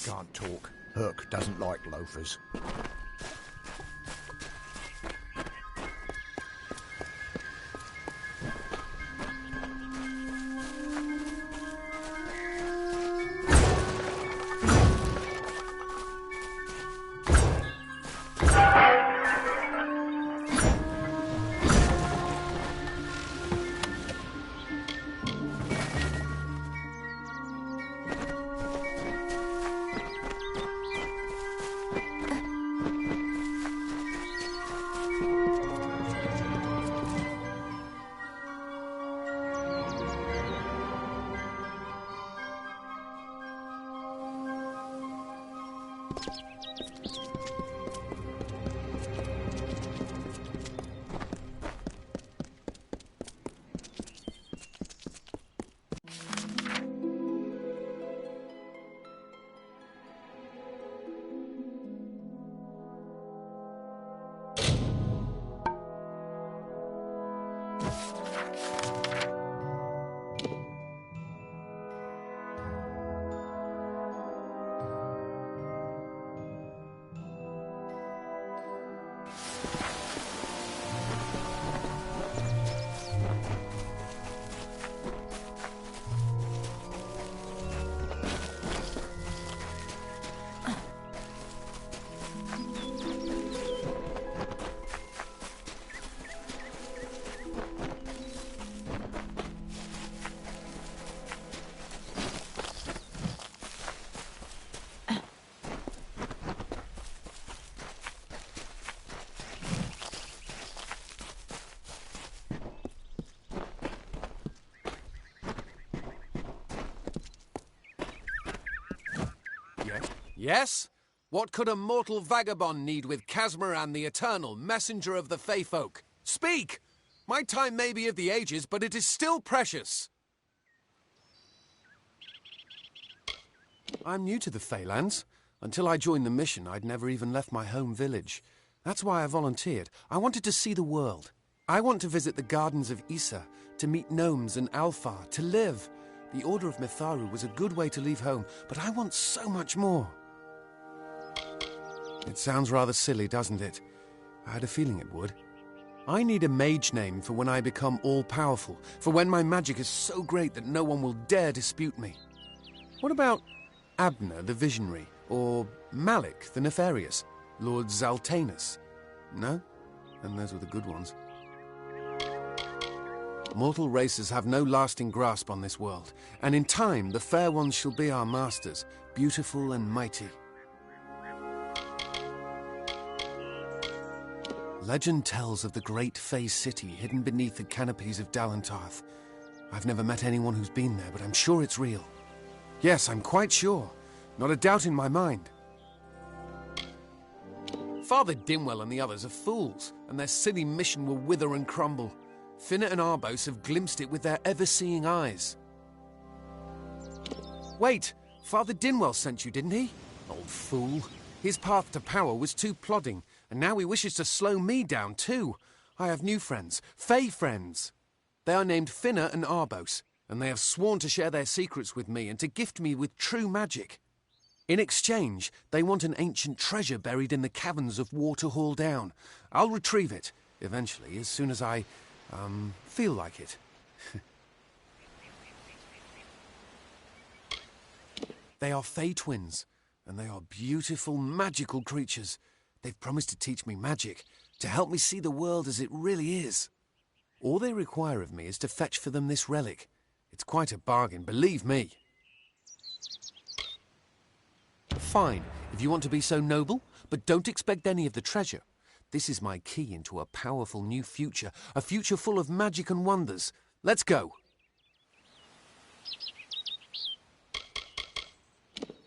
Can't talk. Herc doesn't like loafers. Yes? What could a mortal vagabond need with Casmaran the Eternal, messenger of the Fey folk? Speak! My time may be of the ages, but it is still precious. I'm new to the Feylands. Until I joined the mission, I'd never even left my home village. That's why I volunteered. I wanted to see the world. I want to visit the gardens of Issa, to meet gnomes and Alfar, to live. The Order of Mitharu was a good way to leave home, but I want so much more. It sounds rather silly, doesn't it? I had a feeling it would. I need a mage name for when I become all-powerful, for when my magic is so great that no one will dare dispute me. What about Abner the Visionary, or Malik the Nefarious, Lord Zaltanus? No? Then those were the good ones. Mortal races have no lasting grasp on this world, and in time the fair ones shall be our masters, beautiful and mighty. Legend tells of the great Fey city hidden beneath the canopies of Dalantarth. I've never met anyone who's been there, but I'm sure it's real. Yes, I'm quite sure. Not a doubt in my mind. Father Dimwell and the others are fools, and their silly mission will wither and crumble. Finna and Arbos have glimpsed it with their ever-seeing eyes. Wait, Father Dimwell sent you, didn't he? Old fool. His path to power was too plodding, and now he wishes to slow me down too. I have new friends, Fey friends. They are named Finna and Arbos, and they have sworn to share their secrets with me and to gift me with true magic. In exchange, they want an ancient treasure buried in the caverns of Waterhall Down. I'll retrieve it, eventually, as soon as I, feel like it. They are Fey twins, and they are beautiful, magical creatures. They've promised to teach me magic, to help me see the world as it really is. All they require of me is to fetch for them this relic. It's quite a bargain, believe me. Fine, if you want to be so noble, but don't expect any of the treasure. This is my key into a powerful new future, a future full of magic and wonders. Let's go.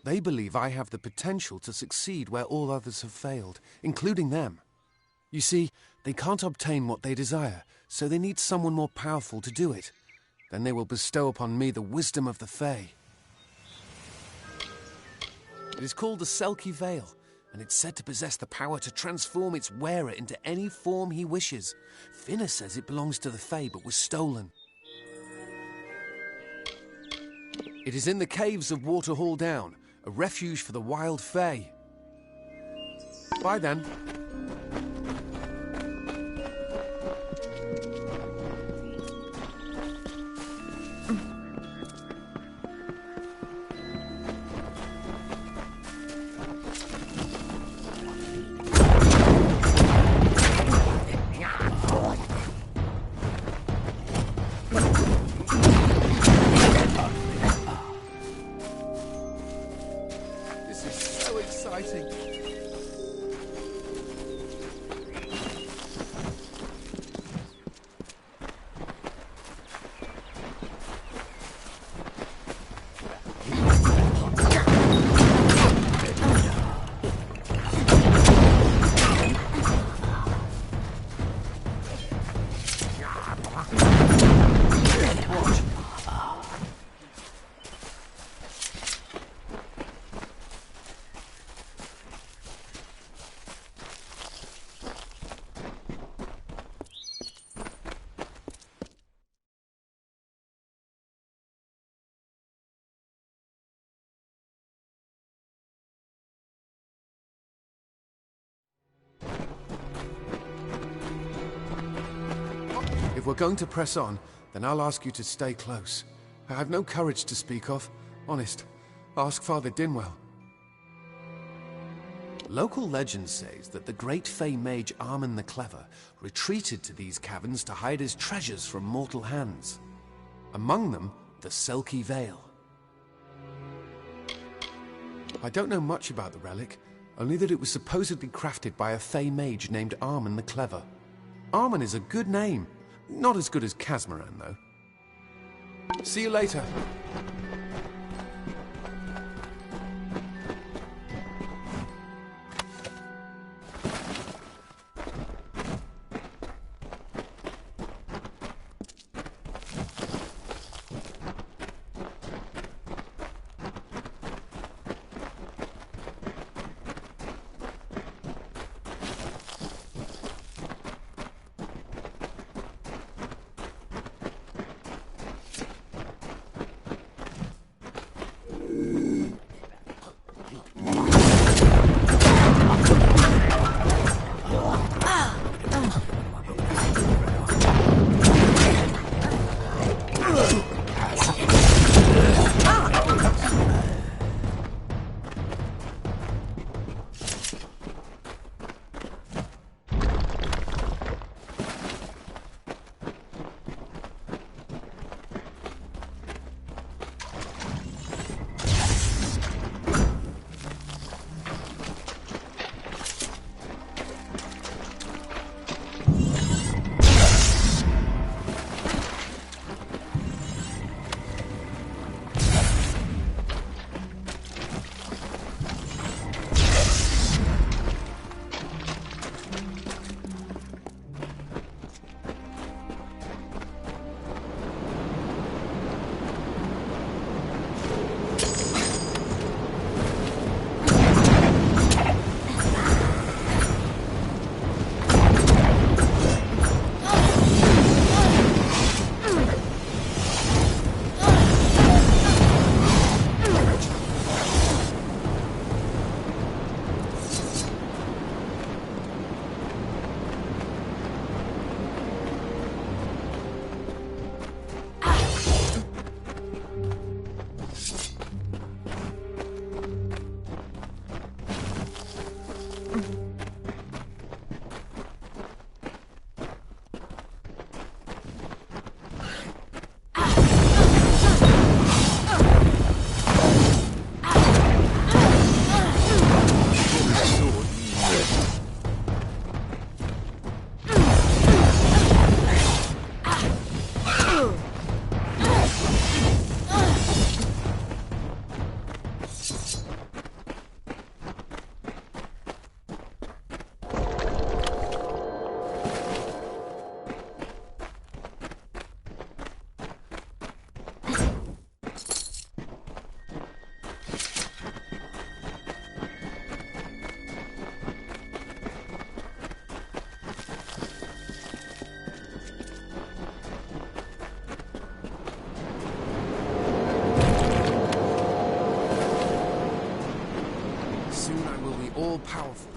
They believe I have the potential to succeed where all others have failed, including them. You see, they can't obtain what they desire, so they need someone more powerful to do it. Then they will bestow upon me the wisdom of the Fae. It is called the Selkie Veil, and it's said to possess the power to transform its wearer into any form he wishes. Finna says it belongs to the Fae, but was stolen. It is in the caves of Waterhall Down, a refuge for the wild Fae. Bye then. This is so exciting. If we're going to press on, then I'll ask you to stay close. I have no courage to speak of. Honest. Ask Father Dinwell. Local legend says that the great Fey mage Armin the Clever retreated to these caverns to hide his treasures from mortal hands. Among them, the Selkie Veil. I don't know much about the relic, only that it was supposedly crafted by a Fey mage named Armin the Clever. Armin is a good name. Not as good as Casmaran, though. See you later. all-powerful.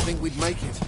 Think we'd make it.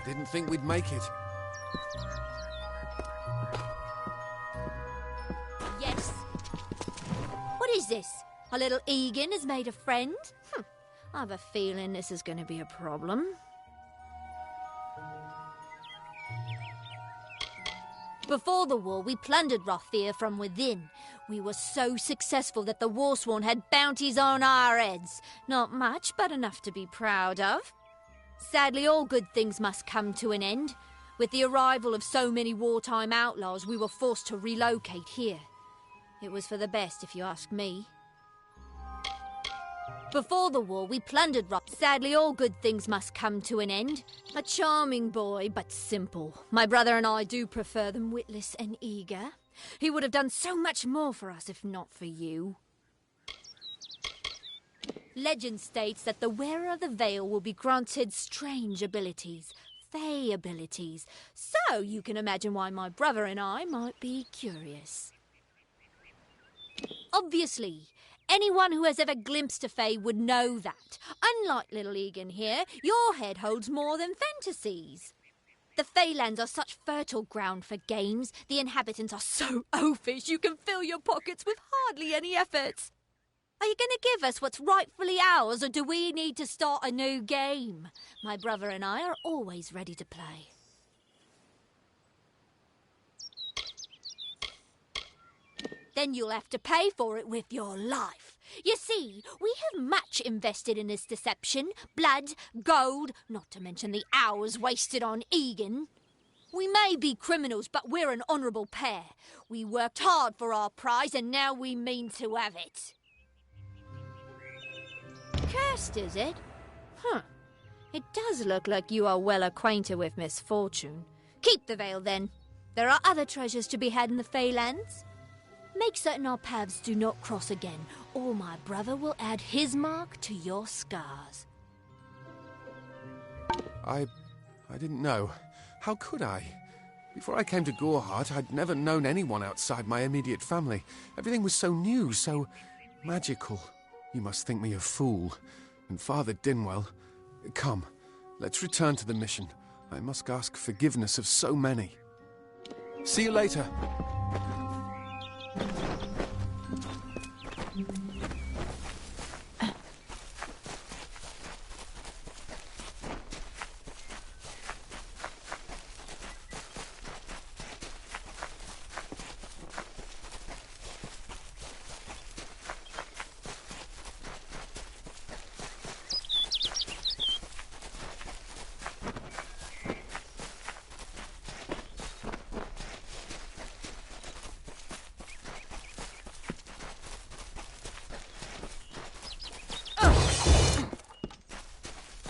Didn't think we'd make it. Our little Egan has made a friend. I have a feeling this is going to be a problem. Before the war, we plundered Rothier from within. We were so successful that the Warsworn had bounties on our heads. Not much, but enough to be proud of. Sadly, all good things must come to an end. With the arrival of so many wartime outlaws, we were forced to relocate here. It was for the best, if you ask me. Before the war, we plundered Rothier. Sadly, all good things must come to an end. A charming boy, but simple. My brother and I do prefer them witless and eager. He would have done so much more for us if not for you. Legend states that the wearer of the veil will be granted strange abilities, fey abilities. So you can imagine why my brother and I might be curious. Obviously, anyone who has ever glimpsed a fae would know that, unlike little Egan here, your head holds more than fantasies. The Feylands are such fertile ground for games. The inhabitants are so oafish you can fill your pockets with hardly any effort. Are you going to give us what's rightfully ours, or do we need to start a new game? My brother and I are always ready to play. Then you'll have to pay for it with your life. You see, we have much invested in this deception. Blood, gold, not to mention the hours wasted on Egan. We may be criminals, but we're an honourable pair. We worked hard for our prize, and now we mean to have it. Cursed, is it? It does look like you are well acquainted with misfortune. Keep the veil, then. There are other treasures to be had in the Feylands. Make certain our paths do not cross again, or my brother will add his mark to your scars. I didn't know. How could I? Before I came to Gorehart, I'd never known anyone outside my immediate family. Everything was so new, so magical. You must think me a fool. And Father Dinwell... Come, let's return to the mission. I must ask forgiveness of so many. See you later.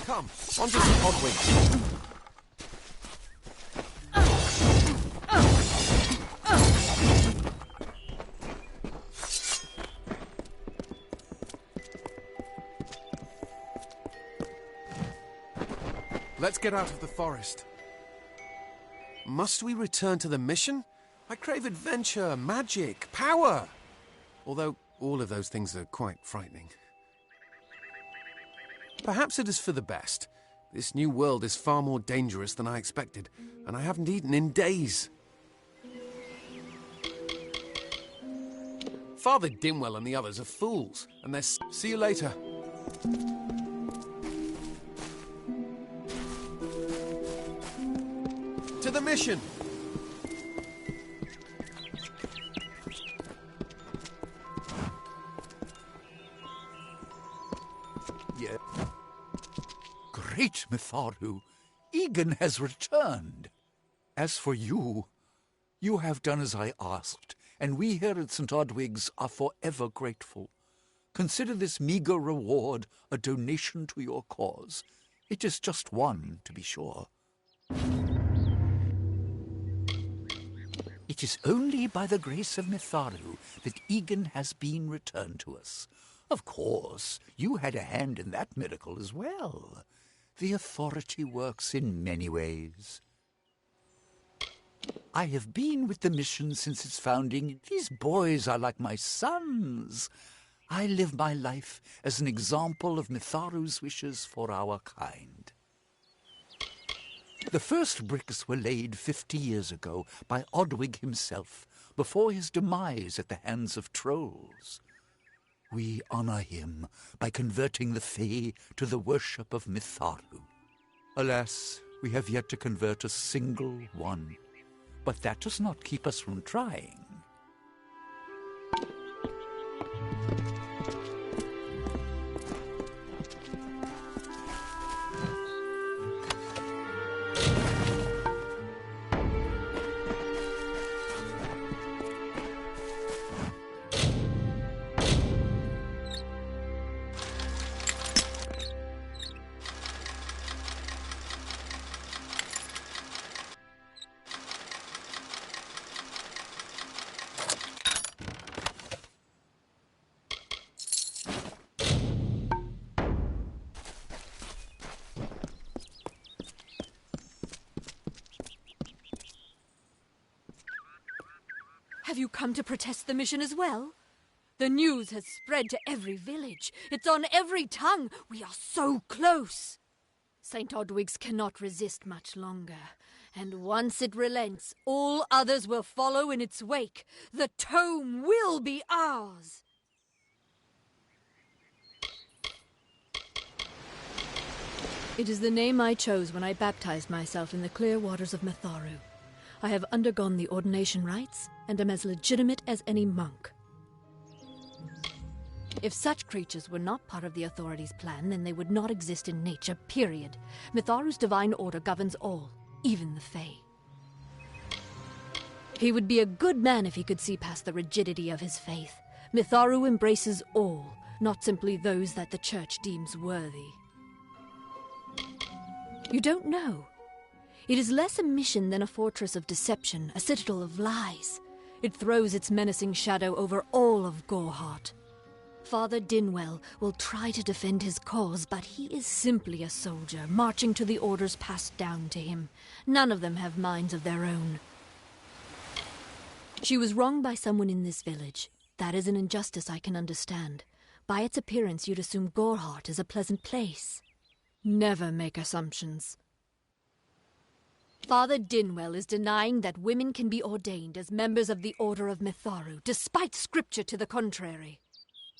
Come, onto the Oddwing. Let's get out of the forest. Must we return to the mission? I crave adventure, magic, power. Although all of those things are quite frightening. Perhaps it is for the best. This new world is far more dangerous than I expected, and I haven't eaten in days. Father Dinwell and the others are fools, and they're... See you later. To the mission! Yeah. Great Mitharu, Egan has returned. As for you, you have done as I asked, and we here at St. Odwig's are forever grateful. Consider this meagre reward a donation to your cause. It is just one, to be sure. It is only by the grace of Mitharu that Egan has been returned to us. Of course, you had a hand in that miracle as well. The authority works in many ways. I have been with the mission since its founding. These boys are like my sons. I live my life as an example of Mitharu's wishes for our kind. The first bricks were laid 50 years ago by Odwig himself, before his demise at the hands of trolls. We honor him by converting the Fae to the worship of Mitharu. Alas, we have yet to convert a single one. But that does not keep us from trying. Have you come to protest the mission as well? The news has spread to every village. It's on every tongue. We are so close. St. Odwig's cannot resist much longer. And once it relents, all others will follow in its wake. The tome will be ours. It is the name I chose when I baptized myself in the clear waters of Mitharu. I have undergone the ordination rites and am as legitimate as any monk. If such creatures were not part of the authorities' plan, then they would not exist in nature, period. Mitharu's divine order governs all, even the Fae. He would be a good man if he could see past the rigidity of his faith. Mitharu embraces all, not simply those that the Church deems worthy. You don't know. It is less a mission than a fortress of deception, a citadel of lies. It throws its menacing shadow over all of Gorehart. Father Dinwell will try to defend his cause, but he is simply a soldier, marching to the orders passed down to him. None of them have minds of their own. She was wronged by someone in this village. That is an injustice I can understand. By its appearance, you'd assume Gorehart is a pleasant place. Never make assumptions. Father Dinwell is denying that women can be ordained as members of the Order of Mitharu, despite scripture to the contrary.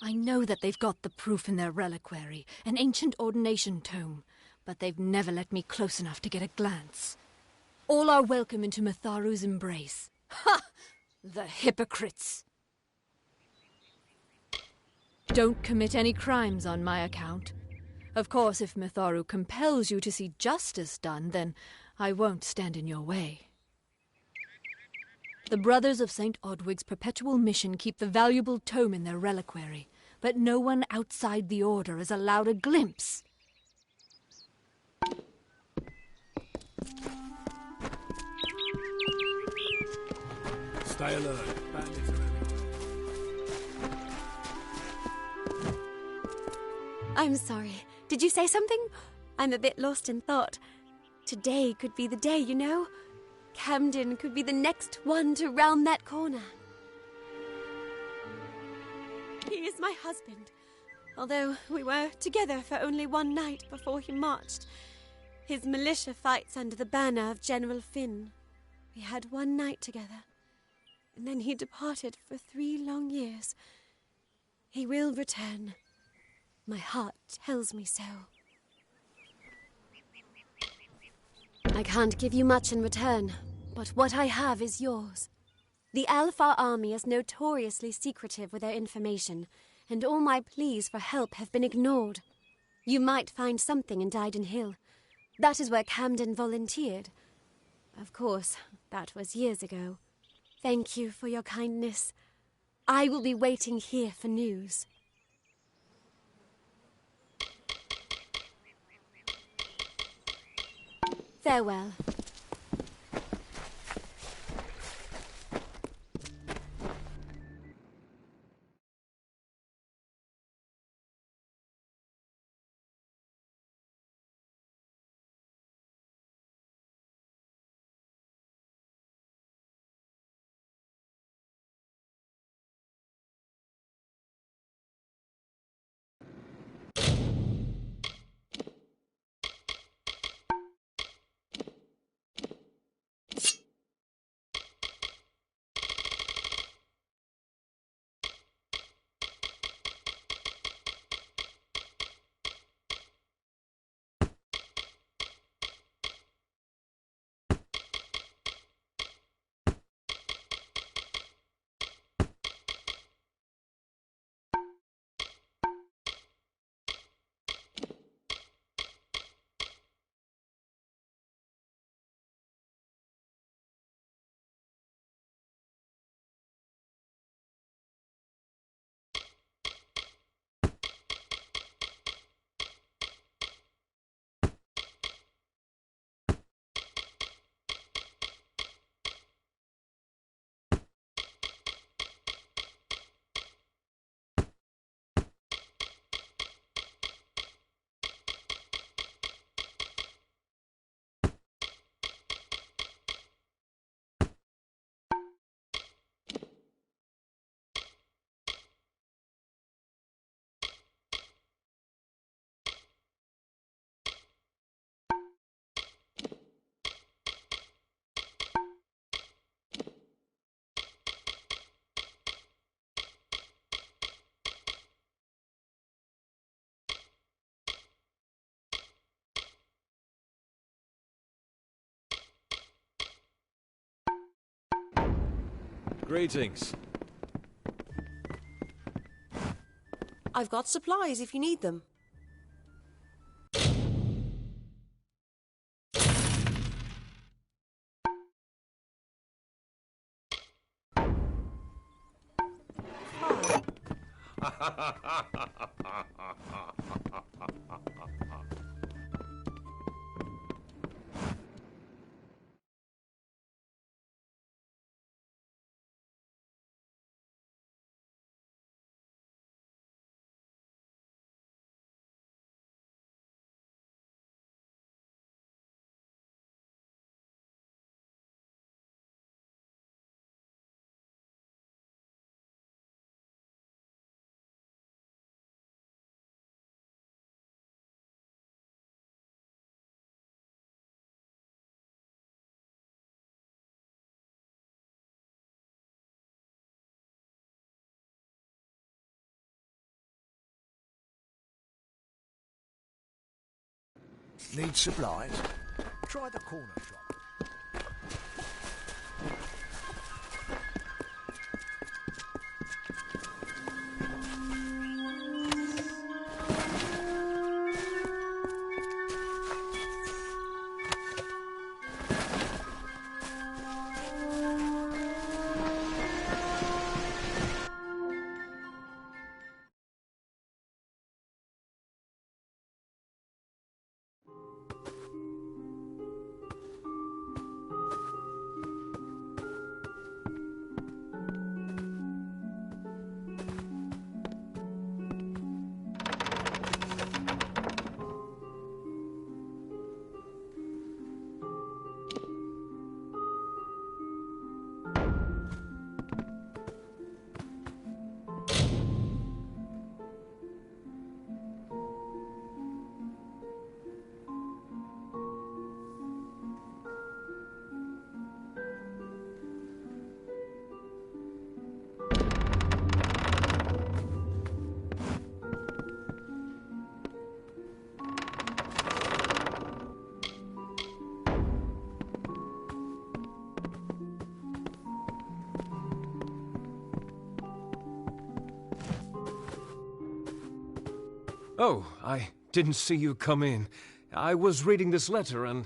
I know that they've got the proof in their reliquary, an ancient ordination tome, but they've never let me close enough to get a glance. All are welcome into Mitharu's embrace. Ha! The hypocrites! Don't commit any crimes on my account. Of course, if Mitharu compels you to see justice done, then I won't stand in your way. The Brothers of St. Odwig's perpetual mission keep the valuable tome in their reliquary, but no one outside the Order is allowed a glimpse. Stay alert. Bandits are everywhere. I'm sorry. Did you say something? I'm a bit lost in thought. Today could be the day, you know. Camden could be the next one to round that corner. He is my husband. Although we were together for only one night before he marched. His militia fights under the banner of General Finn. We had one night together, and then he departed for 3 long years. He will return. My heart tells me so. I can't give you much in return, but what I have is yours. The Alpha army is notoriously secretive with their information, and all my pleas for help have been ignored. You might find something in Dyden Hill. That is where Camden volunteered. Of course, that was years ago. Thank you for your kindness. I will be waiting here for news. Farewell. Greetings. I've got supplies if you need them. Need supplies? Try the corner shop. Oh, I didn't see you come in. I was reading this letter, and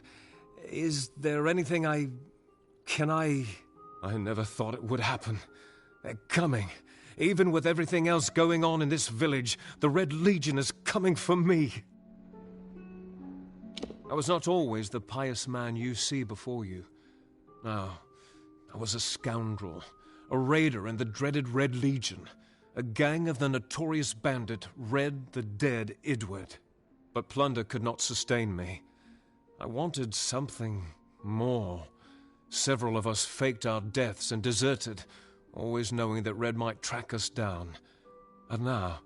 is there anything I never thought it would happen. They're coming. Even with everything else going on in this village, the Red Legion is coming for me. I was not always the pious man you see before you. No, I was a scoundrel, a raider in the dreaded Red Legion, a gang of the notorious bandit Red the Dead Edward. But plunder could not sustain me. I wanted something more. Several of us faked our deaths and deserted, always knowing that Red might track us down. And now,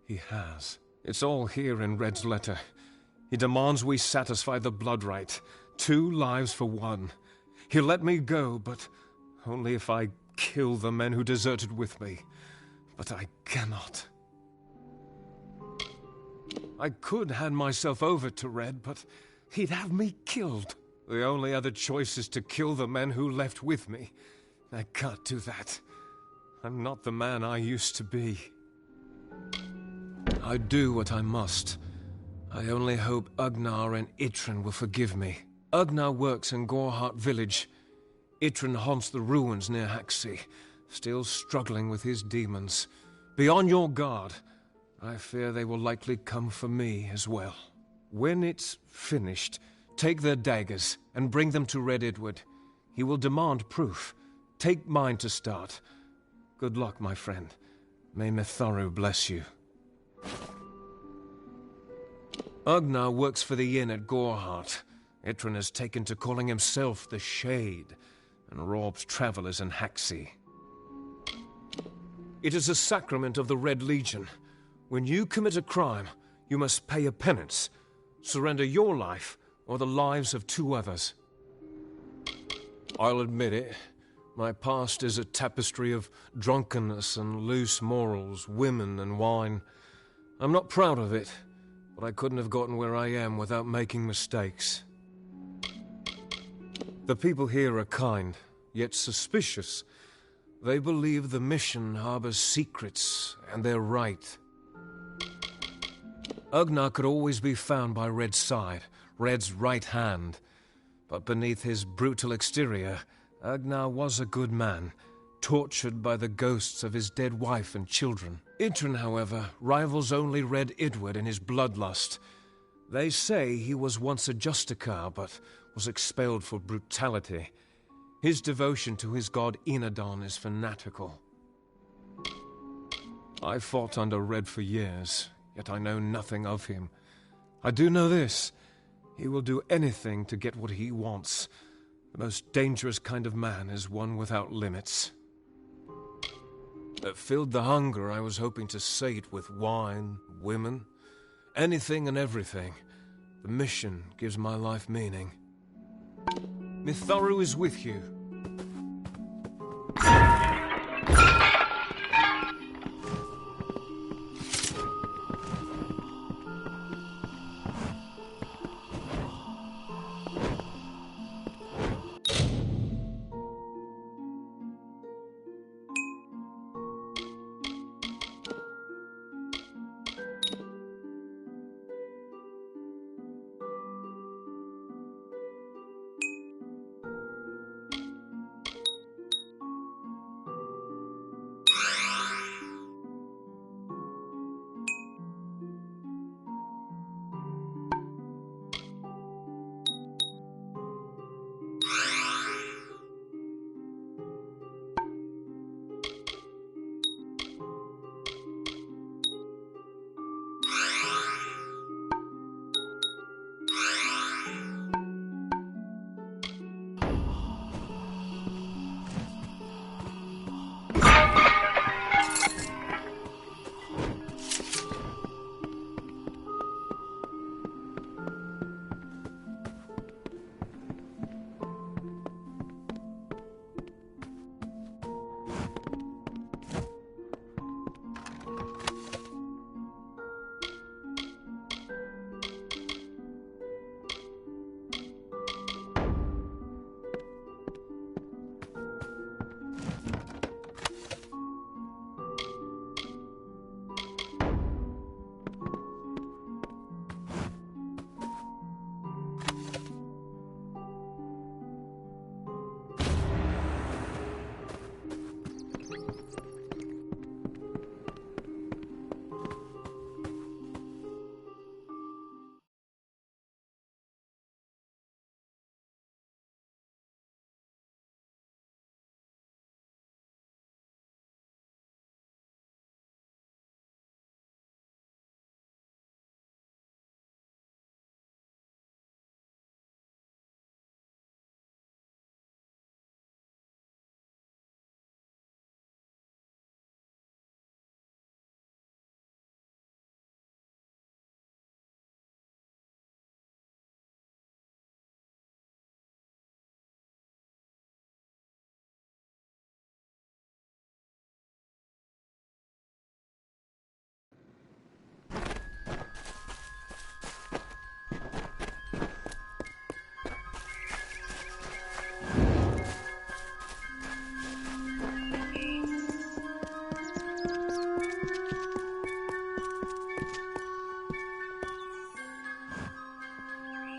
he has. It's all here in Red's letter. He demands we satisfy the blood rite. 2 lives for 1. He'll let me go, but only if I kill the men who deserted with me. But I cannot. I could hand myself over to Red, but he'd have me killed. The only other choice is to kill the men who left with me. I can't do that. I'm not the man I used to be. I do what I must. I only hope Ugnar and Itrin will forgive me. Ugnar works in Gorhart village. Itrin haunts the ruins near Haxi, still struggling with his demons. Be on your guard. I fear they will likely come for me as well. When it's finished, take their daggers and bring them to Red Edward. He will demand proof. Take mine to start. Good luck, my friend. May Mitharu bless you. Ugnar works for the inn at Gorhart. Itrin has taken to calling himself the Shade, and robs travelers in Haxi. It is a sacrament of the Red Legion. When you commit a crime, you must pay a penance. Surrender your life, or the lives of 2 others. I'll admit it. My past is a tapestry of drunkenness and loose morals, women and wine. I'm not proud of it, but I couldn't have gotten where I am without making mistakes. The people here are kind, yet suspicious. They believe the mission harbors secrets, and they're right. Ugnar could always be found by Red's side, Red's right hand. But beneath his brutal exterior, Ugnar was a good man, tortured by the ghosts of his dead wife and children. Idrun, however, rivals only Red Idward in his bloodlust. They say he was once a Justicar, but was expelled for brutality. His devotion to his god Enadon is fanatical. I fought under Red for years, yet I know nothing of him. I do know this. He will do anything to get what he wants. The most dangerous kind of man is one without limits. That filled the hunger I was hoping to sate with wine, women, anything and everything. The mission gives my life meaning. Mitharu is with you.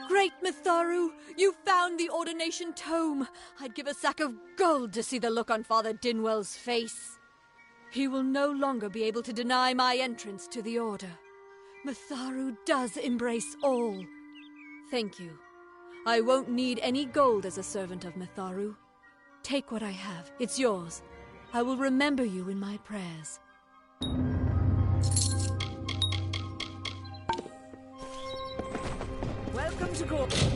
Great Mitharu, you found the ordination tome. I'd give a sack of gold to see the look on Father Dinwell's face. He will no longer be able to deny my entrance to the Order. Mitharu does embrace all. Thank you. I won't need any gold as a servant of Mitharu. Take what I have. It's yours. I will remember you in my prayers. Welcome to court.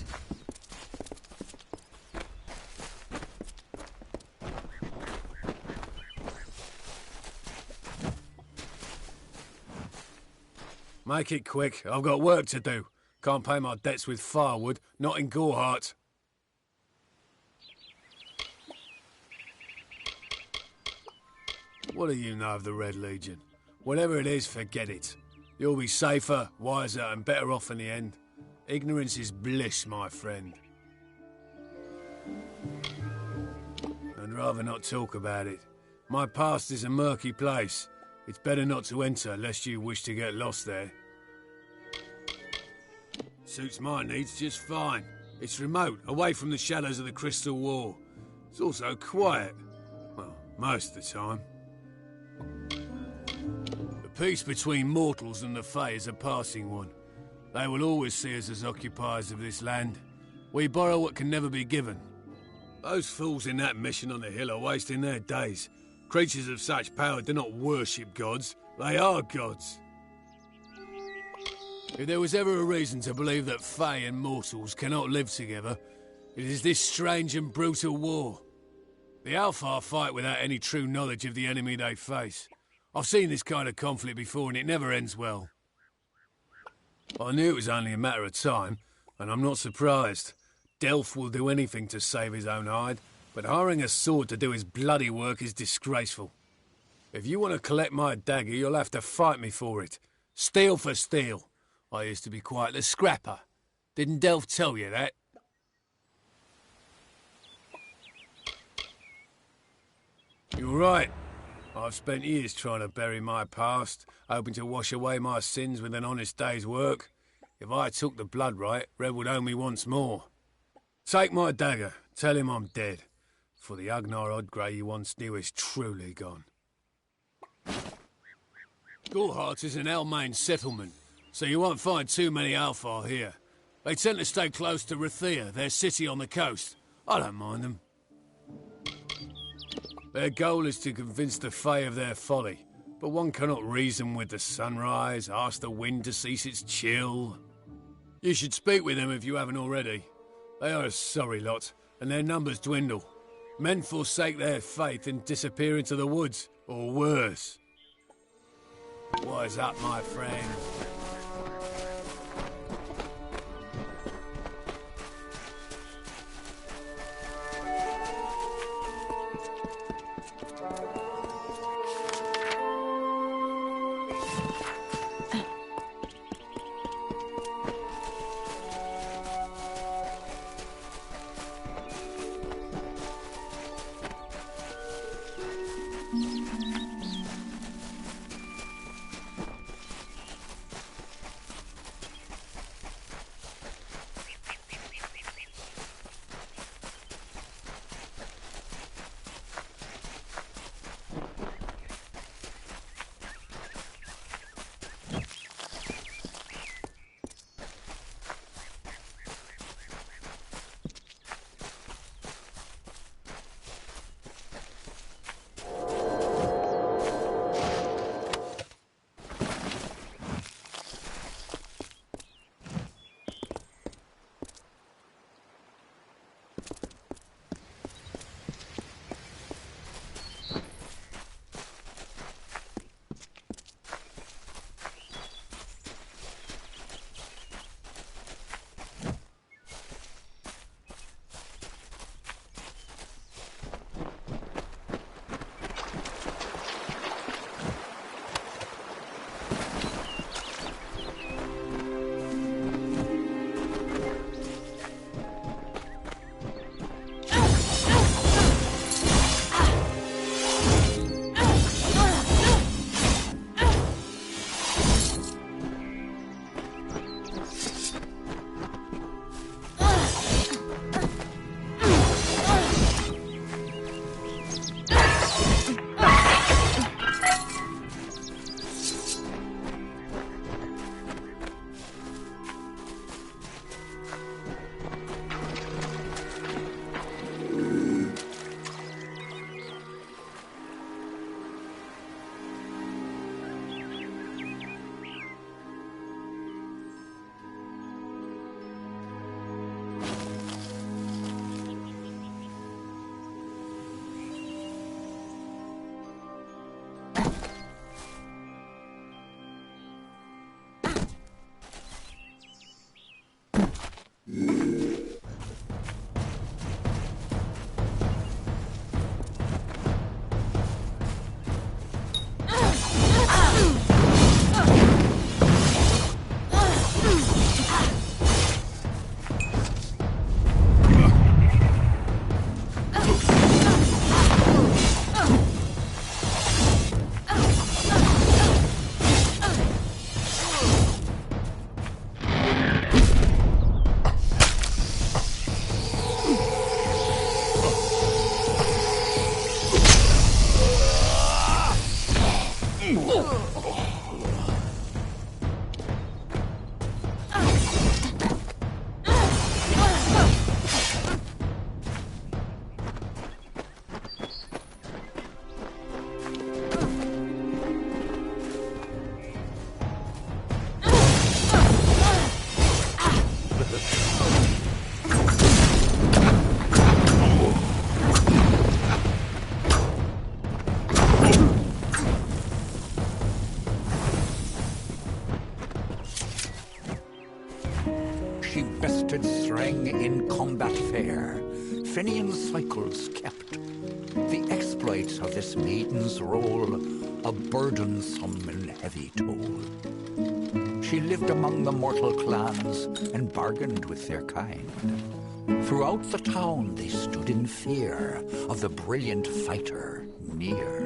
that. Make it quick. I've got work to do. Can't pay my debts with firewood, not in Gorehart. What do you know of the Red Legion? Whatever it is, forget it. You'll be safer, wiser, and better off in the end. Ignorance is bliss, my friend. I'd rather not talk about it. My past is a murky place. It's better not to enter, lest you wish to get lost there. Suits my needs just fine. It's remote, away from the shadows of the Crystal War. It's also quiet. Well, most of the time. The peace between mortals and the Fae is a passing one. They will always see us as occupiers of this land. We borrow what can never be given. Those fools in that mission on the hill are wasting their days. Creatures of such power do not worship gods, they are gods. If there was ever a reason to believe that Fae and mortals cannot live together, it is this strange and brutal war. The Alfar fight without any true knowledge of the enemy they face. I've seen this kind of conflict before and it never ends well. I knew it was only a matter of time, and I'm not surprised. Delph will do anything to save his own hide, but hiring a sword to do his bloody work is disgraceful. If you want to collect my dagger, you'll have to fight me for it. Steel for steel. I used to be quite the scrapper. Didn't Delph tell you that? You're right. I've spent years trying to bury my past, hoping to wash away my sins with an honest day's work. If I took the blood right, Red would owe me once more. Take my dagger, tell him I'm dead, for the Agnar Odgrey you once knew is truly gone. Gorehart is an Almain settlement, so you won't find too many Alfar here. They tend to stay close to Rathia, their city on the coast. I don't mind them. Their goal is to convince the Fae of their folly, but one cannot reason with the sunrise, ask the wind to cease its chill. You should speak with them if you haven't already. They are a sorry lot, and their numbers dwindle. Men forsake their faith and disappear into the woods, or worse. Wise up, my friend. she bested Threng in combat fair, Fenian cycles kept. The exploits of this maiden's role, a burdensome and heavy toll. She lived among the mortal clans and bargained with their kind. Throughout the town they stood in fear of the brilliant fighter near.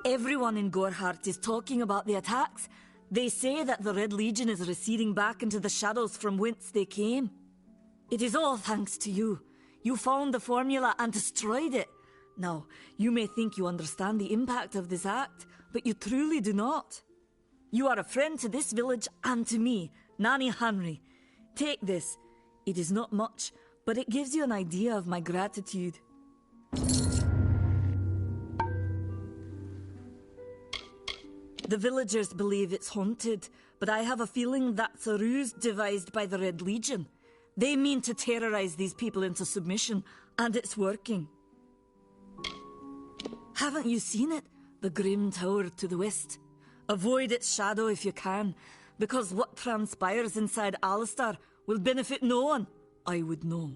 Everyone in Gorhart is talking about the attacks. They say that the Red Legion is receding back into the shadows from whence they came. It is all thanks to you. You found the formula and destroyed it. Now, you may think you understand the impact of this act, but you truly do not. You are a friend to this village and to me, Nanny Henry. Take this. It is not much, but it gives you an idea of my gratitude. The villagers believe it's haunted, but I have a feeling that's a ruse devised by the Red Legion. They mean to terrorize these people into submission, and it's working. Haven't you seen it? The grim tower to the west. Avoid its shadow if you can, because what transpires inside Alistar will benefit no one. I would know.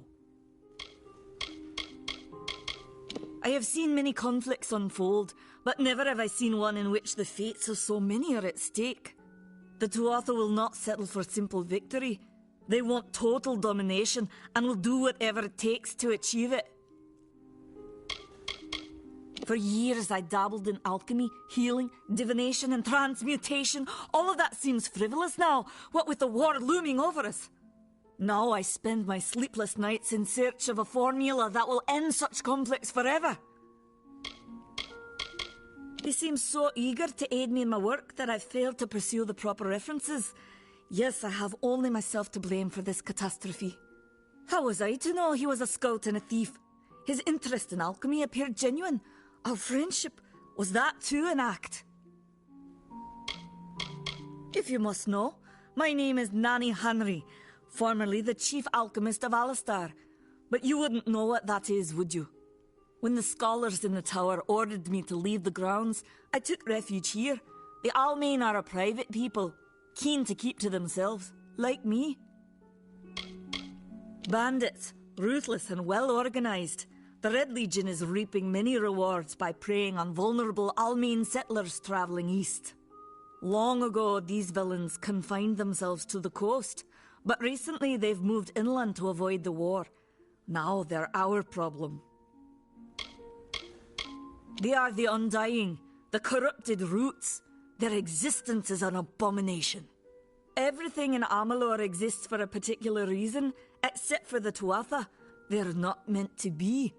I have seen many conflicts unfold, but never have I seen one in which the fates of so many are at stake. The Tuatha will not settle for simple victory. They want total domination and will do whatever it takes to achieve it. For years I dabbled in alchemy, healing, divination and transmutation. All of that seems frivolous now, what with the war looming over us. Now I spend my sleepless nights in search of a formula that will end such conflicts forever. They seem so eager to aid me in my work that I've failed to pursue the proper references. Yes, I have only myself to blame for this catastrophe. How was I to know he was a scout and a thief? His interest in alchemy appeared genuine. Our friendship, was that too an act? If you must know, my name is Nanny Henry, formerly the chief alchemist of Alistar. But you wouldn't know what that is, would you? When the scholars in the tower ordered me to leave the grounds, I took refuge here. The Almain are a private people, keen to keep to themselves, like me. Bandits, ruthless and well organized. The Red Legion is reaping many rewards by preying on vulnerable Almain settlers traveling east. Long ago, these villains confined themselves to the coast, but recently they've moved inland to avoid the war. Now they're our problem. They are the Undying, the corrupted roots. Their existence is an abomination. Everything in Amalur exists for a particular reason, except for the Tuatha. They're not meant to be.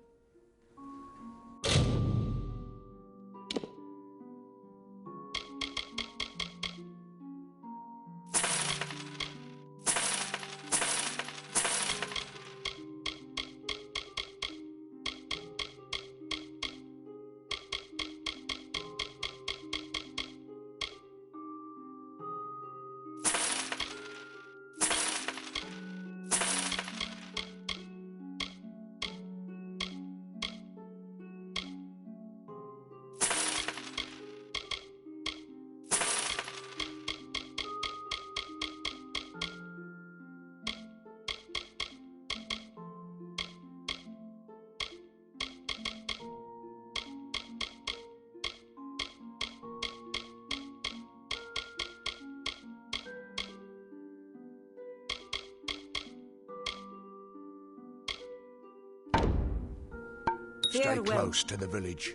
Stay Farewell. close to the village.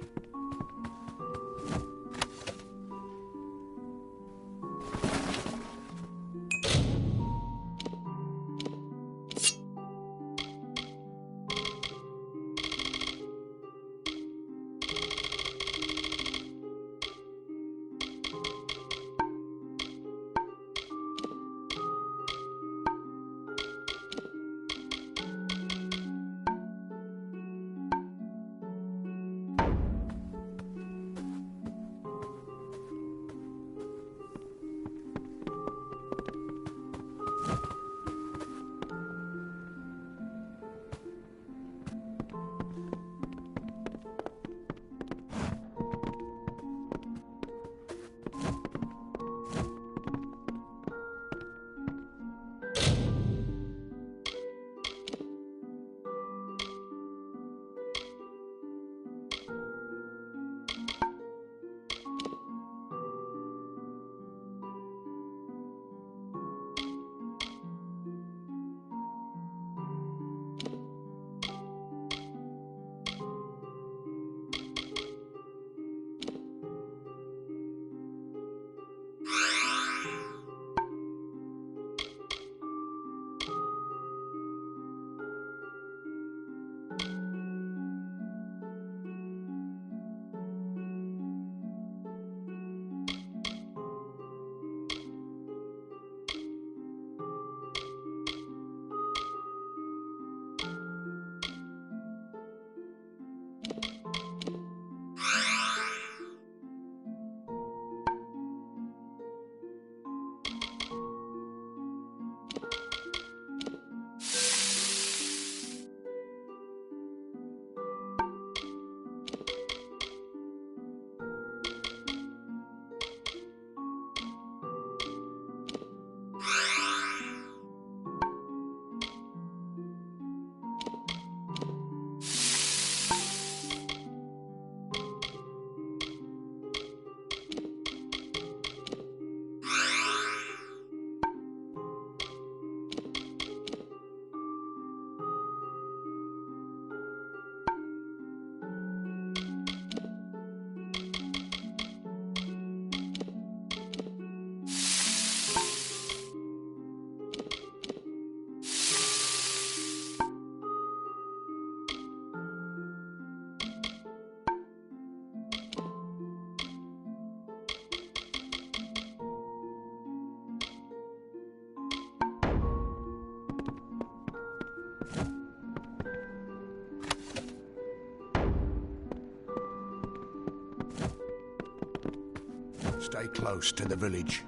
Stay close to the village.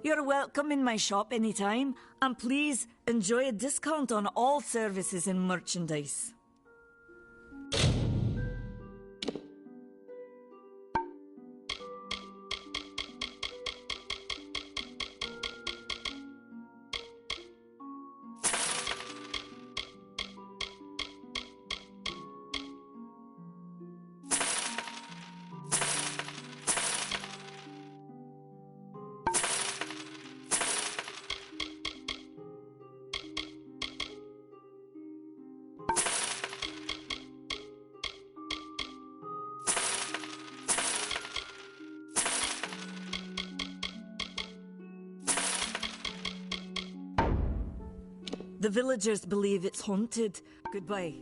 You're welcome in my shop anytime, and please enjoy a discount on all services and merchandise. The villagers believe it's haunted. Goodbye.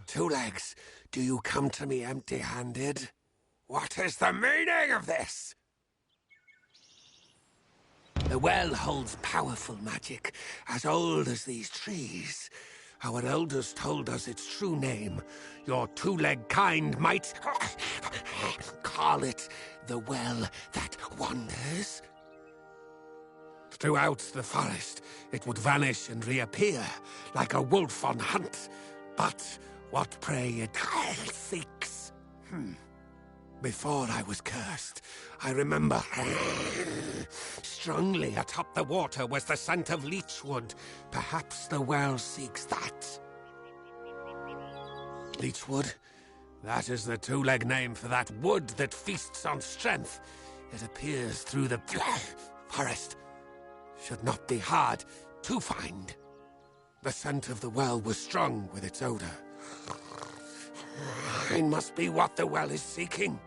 Two Legs, do you come to me empty-handed? What is the meaning of this? The well holds powerful magic, as old as these trees. Our elders told us its true name. Your two-leg kind might call it the well that wanders. Throughout the forest, it would vanish and reappear, like a wolf on hunt. But what prey it seeks. Before I was cursed, I remember strongly atop the water was the scent of leechwood. Perhaps the well seeks that. Leechwood? That is the two-leg name for that wood that feasts on strength. It appears through the forest. Should not be hard to find. The scent of the well was strong with its odor. Mine must be what the well is seeking.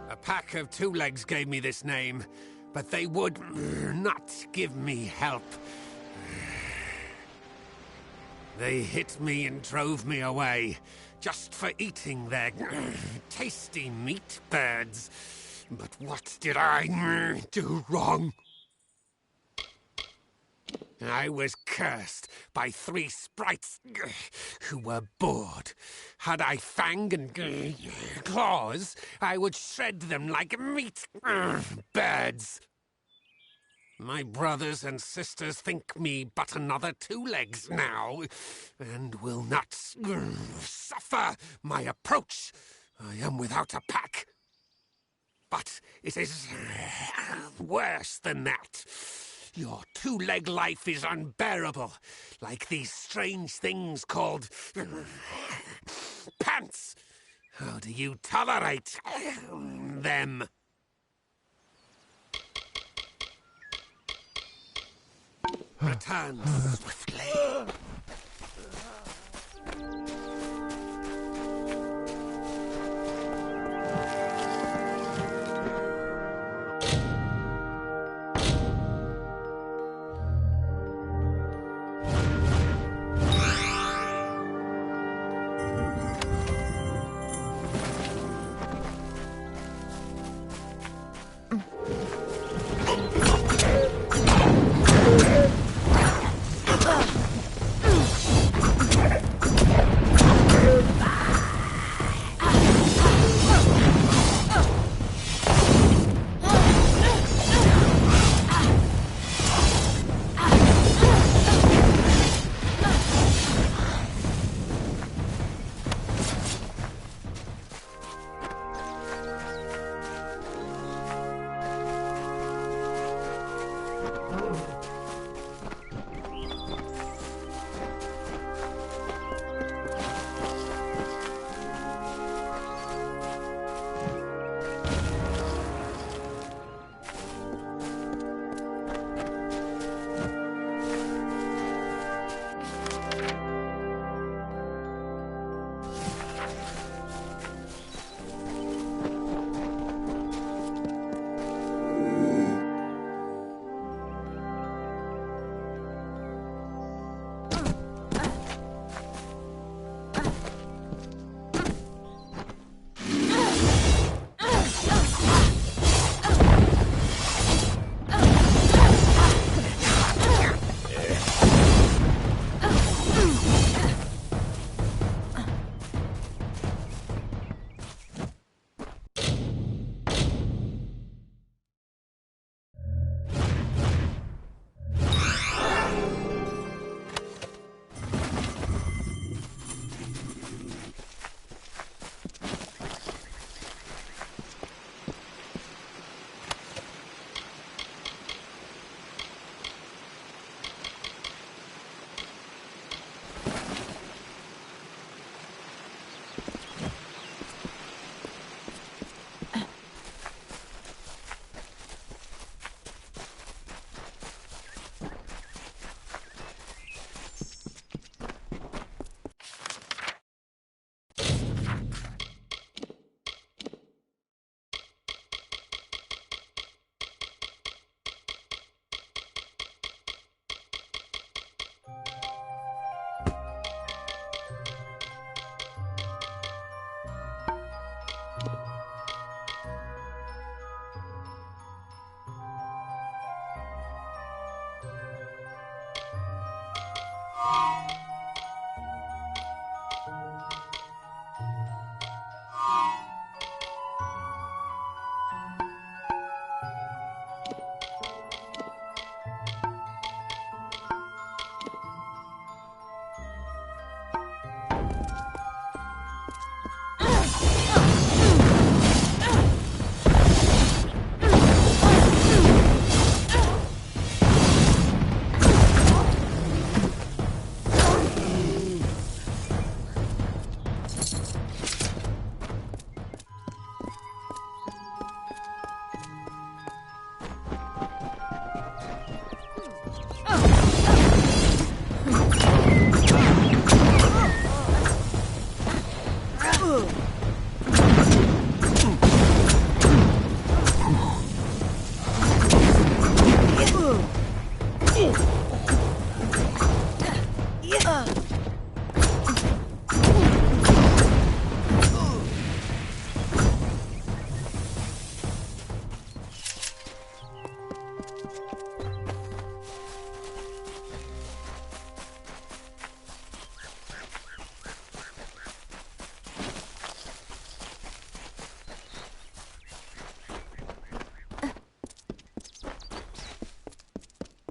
A pack of two legs gave me this name, but they would not give me help. They hit me and drove me away, just for eating their tasty meat birds. But what did I do wrong? I was cursed by 3 sprites who were bored. Had I fang and claws, I would shred them like meat birds. My brothers and sisters think me but another two legs now, and will not suffer my approach. I am without a pack. But it is worse than that. Your two-leg life is unbearable, like these strange things called pants. How do you tolerate them? Return swiftly.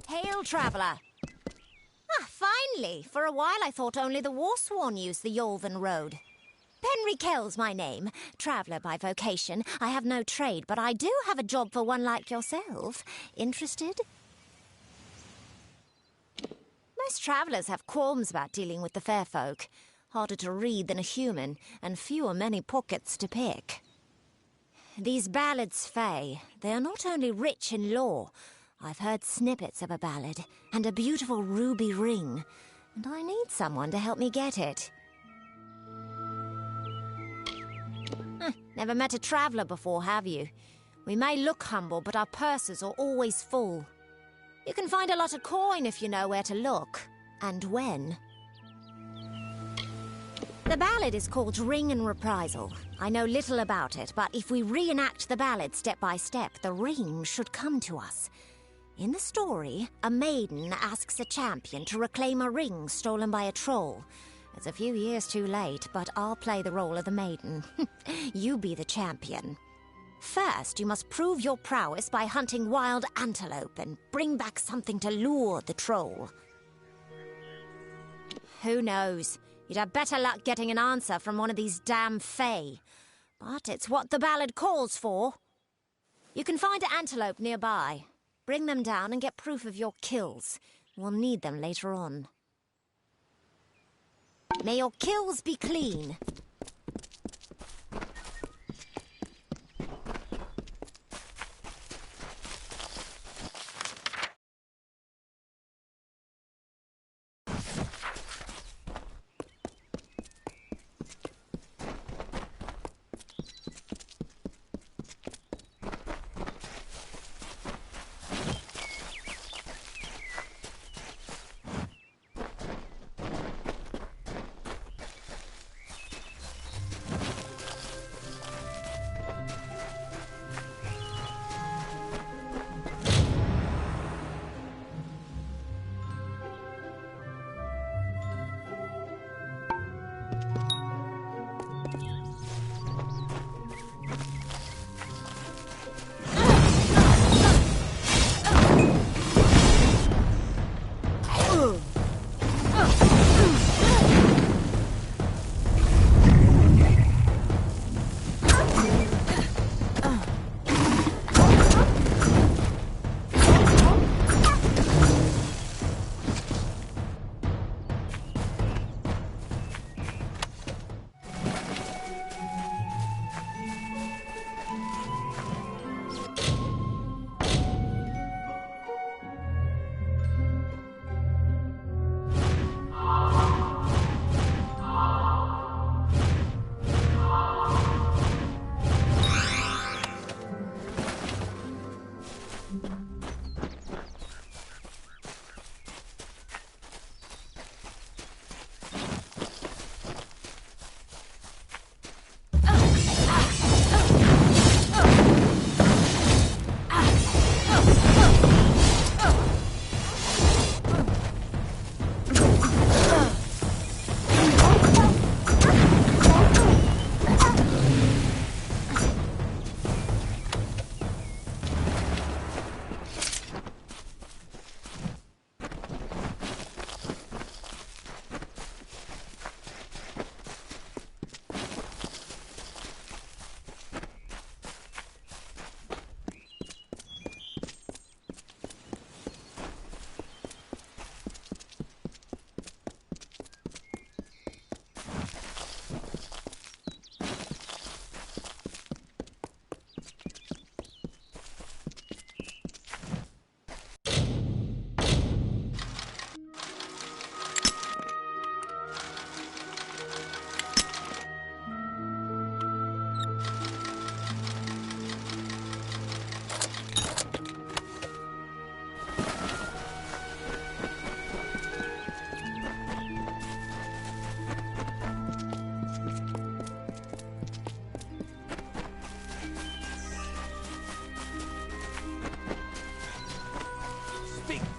Hail, traveller. Ah, finally. For a while I thought only the Warsworn used the Yolven Road. Ben Henry Kell's my name. Traveller by vocation. I have no trade, but I do have a job for one like yourself. Interested? Most travellers have qualms about dealing with the fair folk. Harder to read than a human, and many pockets to pick. These ballads, Fae, they are not only rich in lore. I've heard snippets of a ballad, and a beautiful ruby ring, and I need someone to help me get it. Never met a traveller before, have you? We may look humble, but our purses are always full. You can find a lot of coin if you know where to look, and when. The ballad is called Ring and Reprisal. I know little about it, but if we reenact the ballad step by step, the ring should come to us. In the story, a maiden asks a champion to reclaim a ring stolen by a troll. It's a few years too late, but I'll play the role of the maiden. You be the champion. First, you must prove your prowess by hunting wild antelope and bring back something to lure the troll. Who knows? You'd have better luck getting an answer from one of these damn fae. But it's what the ballad calls for. You can find an antelope nearby. Bring them down and get proof of your kills. We'll need them later on. May your kills be clean.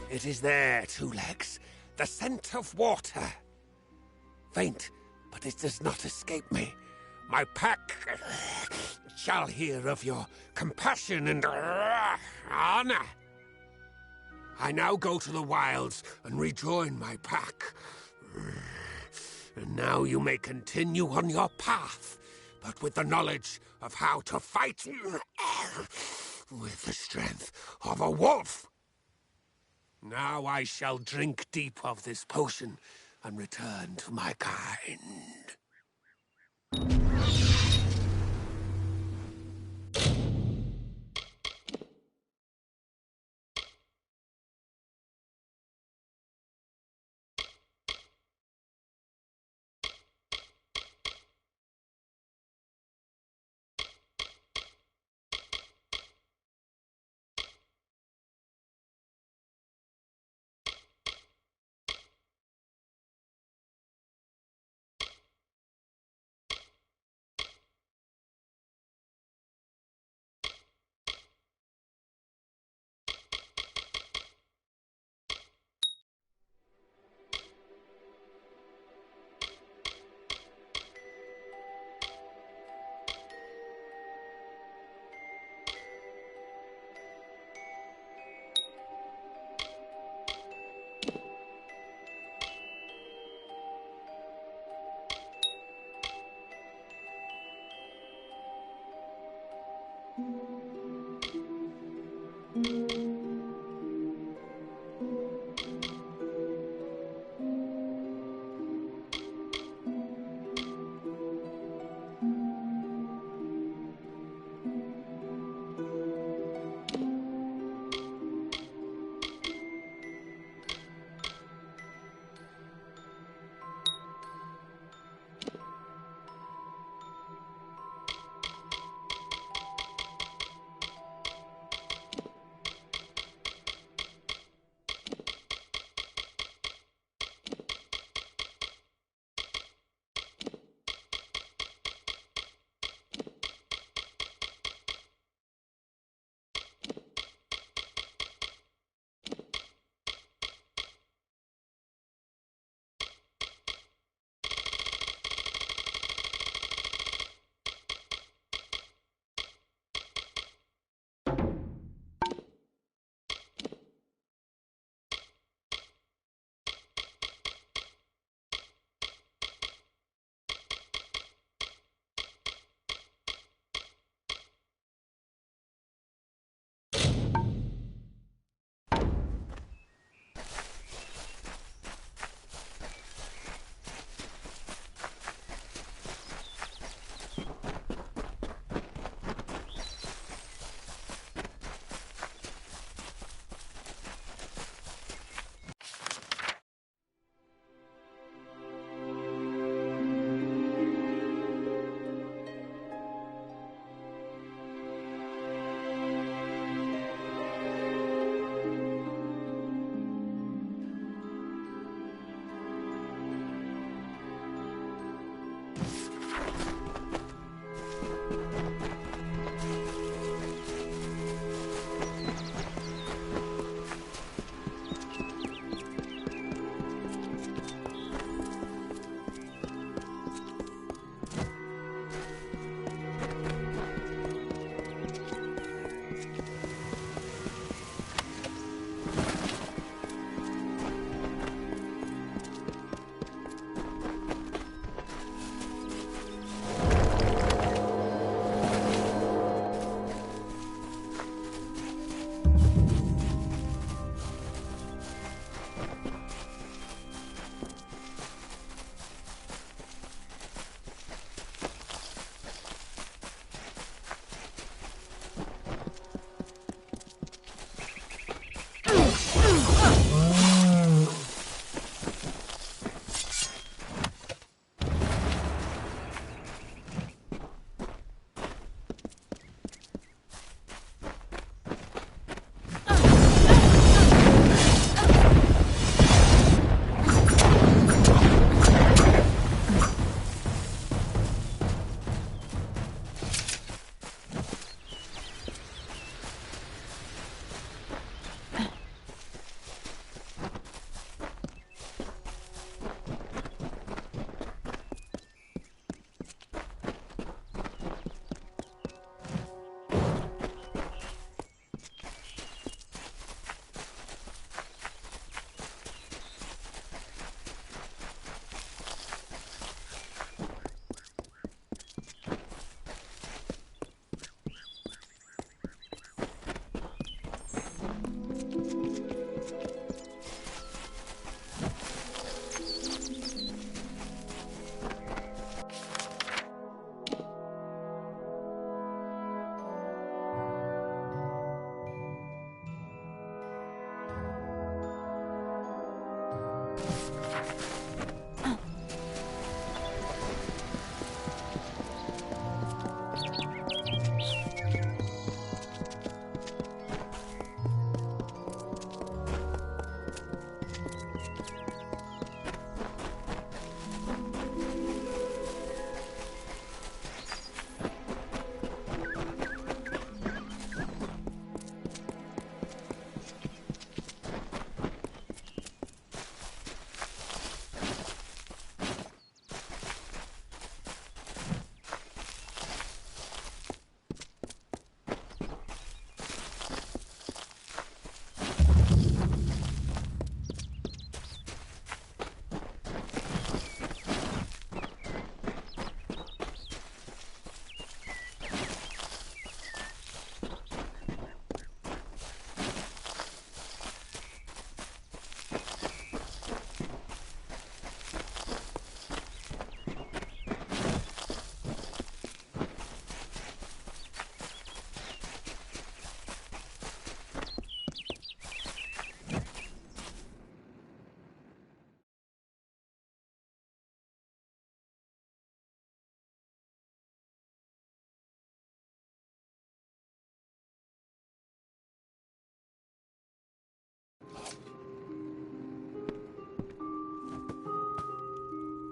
It is there, Two Legs. The scent of water. Faint, but it does not escape me. My pack shall hear of your compassion and honor. I now go to the wilds and rejoin my pack. And now you may continue on your path, but with the knowledge of how to fight with the strength of a wolf. Now I shall drink deep of this potion and return to my kind.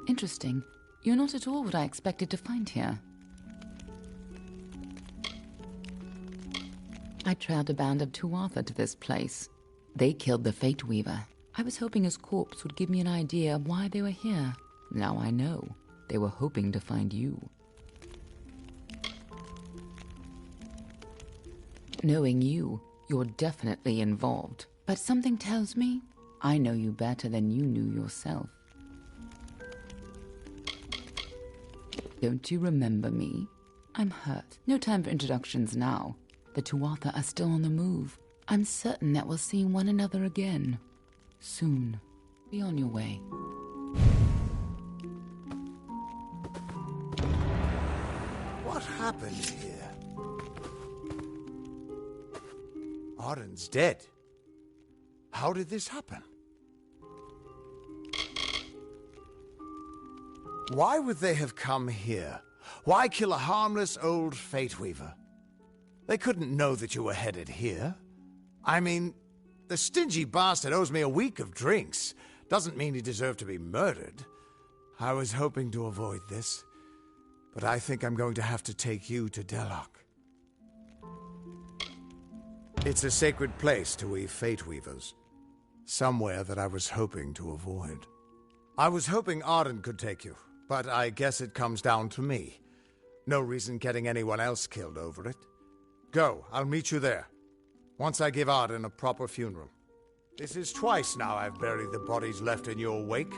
Interesting. You're not at all what I expected to find here. I trailed a band of Tuatha to this place. They killed the Fate Weaver. I was hoping his corpse would give me an idea of why they were here. Now I know. They were hoping to find you. Knowing you, you're definitely involved. But something tells me I know you better than you knew yourself. Don't you remember me? I'm hurt. No time for introductions now. The Tuatha are still on the move. I'm certain that we'll see one another again. Soon. Be on your way. What happened here? Arden's dead. How did this happen? Why would they have come here? Why kill a harmless old Fate Weaver? They couldn't know that you were headed here. I mean, the stingy bastard owes me a week of drinks. Doesn't mean he deserved to be murdered. I was hoping to avoid this, but I think I'm going to have to take you to Delok. It's a sacred place to we Fate Weavers. Somewhere that I was hoping to avoid. I was hoping Arden could take you, but I guess it comes down to me. No reason getting anyone else killed over it. Go, I'll meet you there. Once I give Arden a proper funeral. This is twice now I've buried the bodies left in your wake.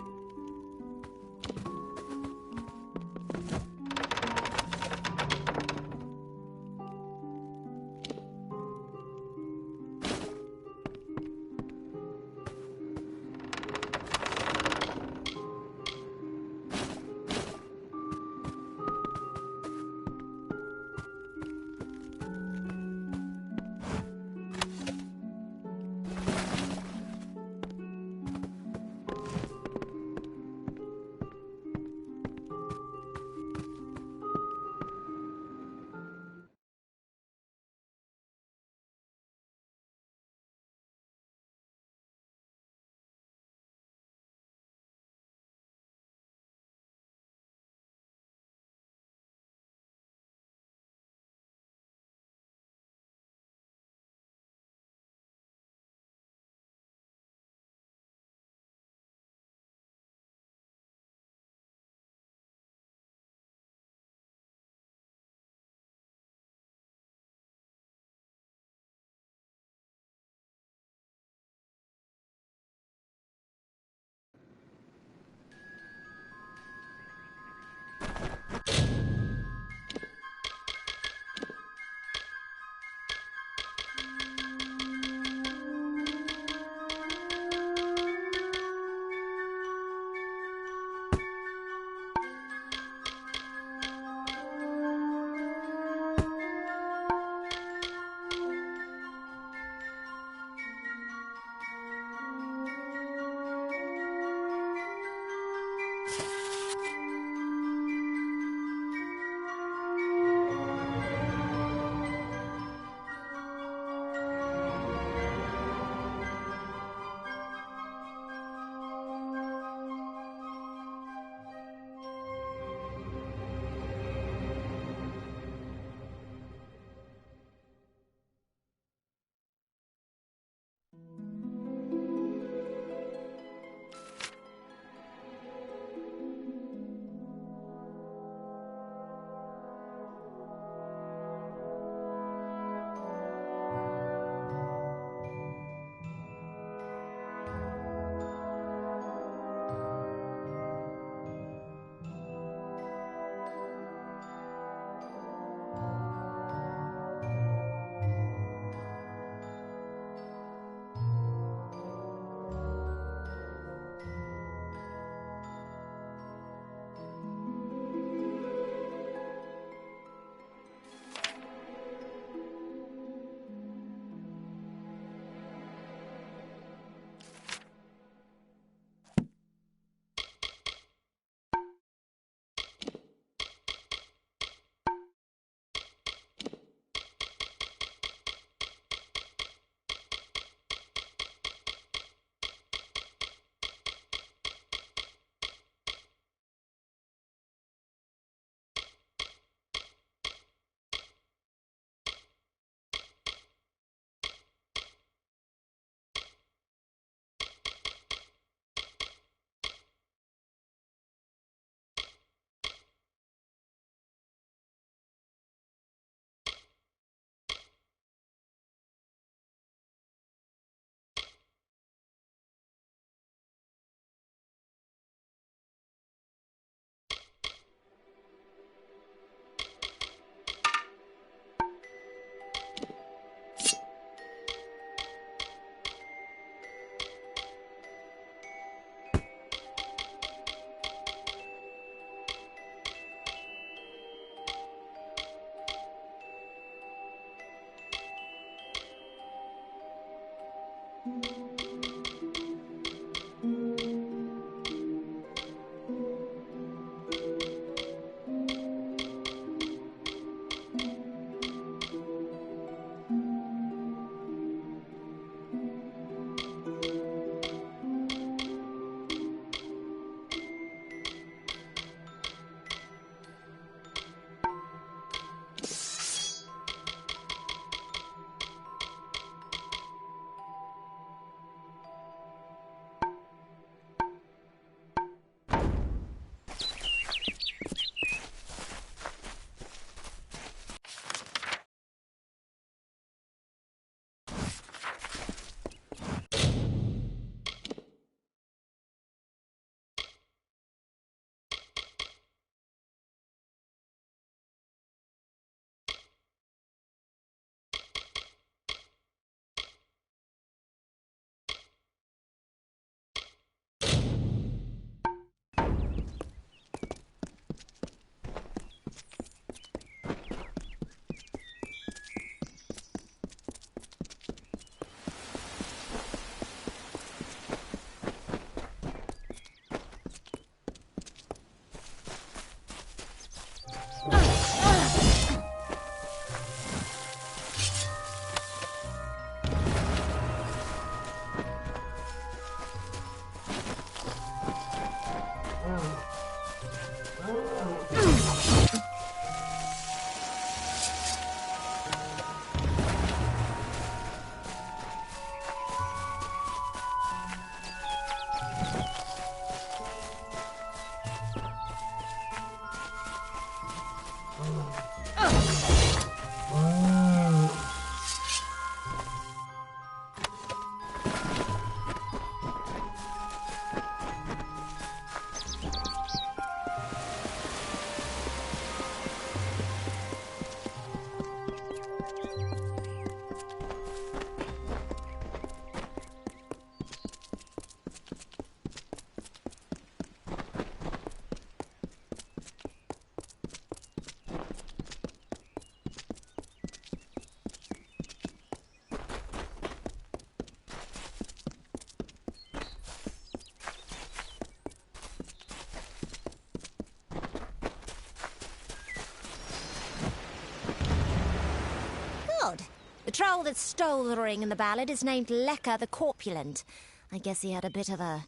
The troll that stole the ring in the ballad is named Lecker the Corpulent. I guess he had a bit of a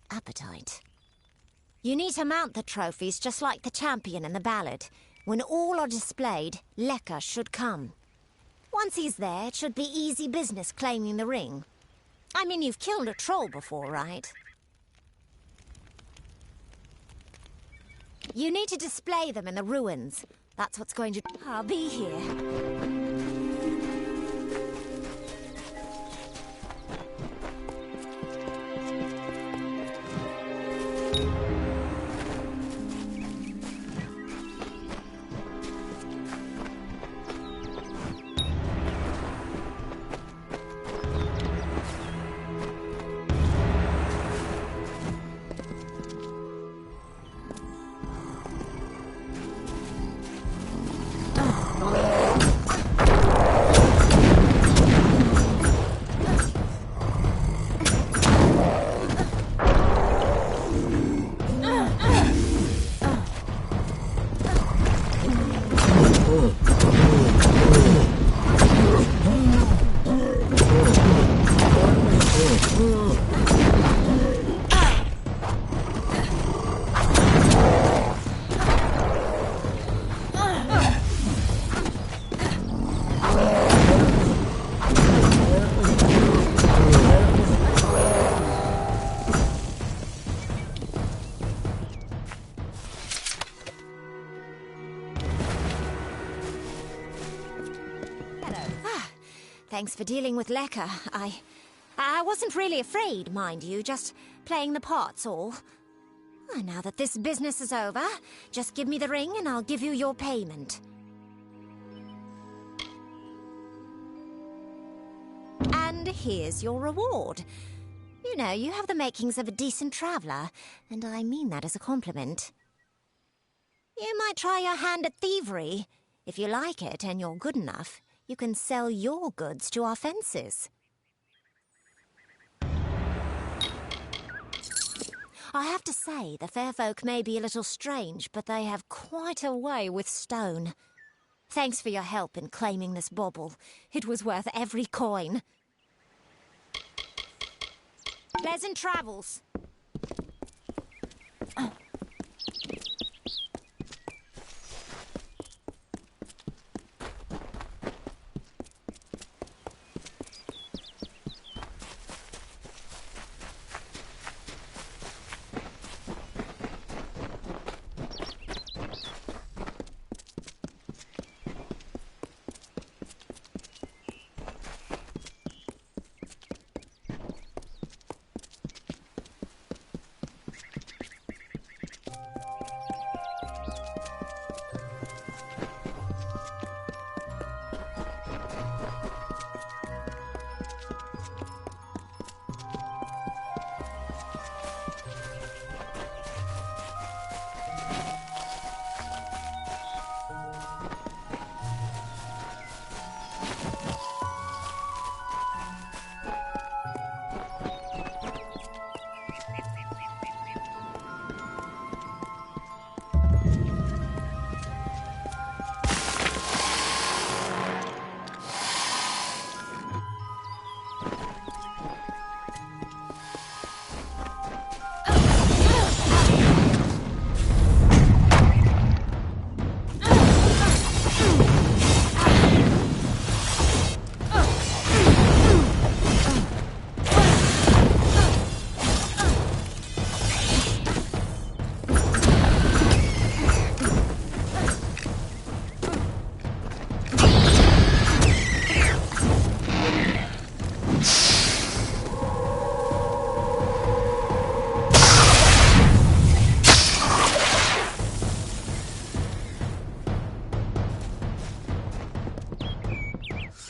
appetite. You need to mount the trophies just like the champion in the ballad. When all are displayed, Lecker should come. Once he's there, it should be easy business claiming the ring. I mean, you've killed a troll before, right? You need to display them in the ruins. That's what's going to... I'll be here. Thanks for dealing with Lecker. I wasn't really afraid, mind you, just playing the part's all. Now that this business is over, just give me the ring and I'll give you your payment. And here's your reward. You know, you have the makings of a decent traveller, and I mean that as a compliment. You might try your hand at thievery. If you like it and you're good enough, you can sell your goods to our fences. I have to say, the fair folk may be a little strange, but they have quite a way with stone. Thanks for your help in claiming this bauble. It was worth every coin. Pleasant travels.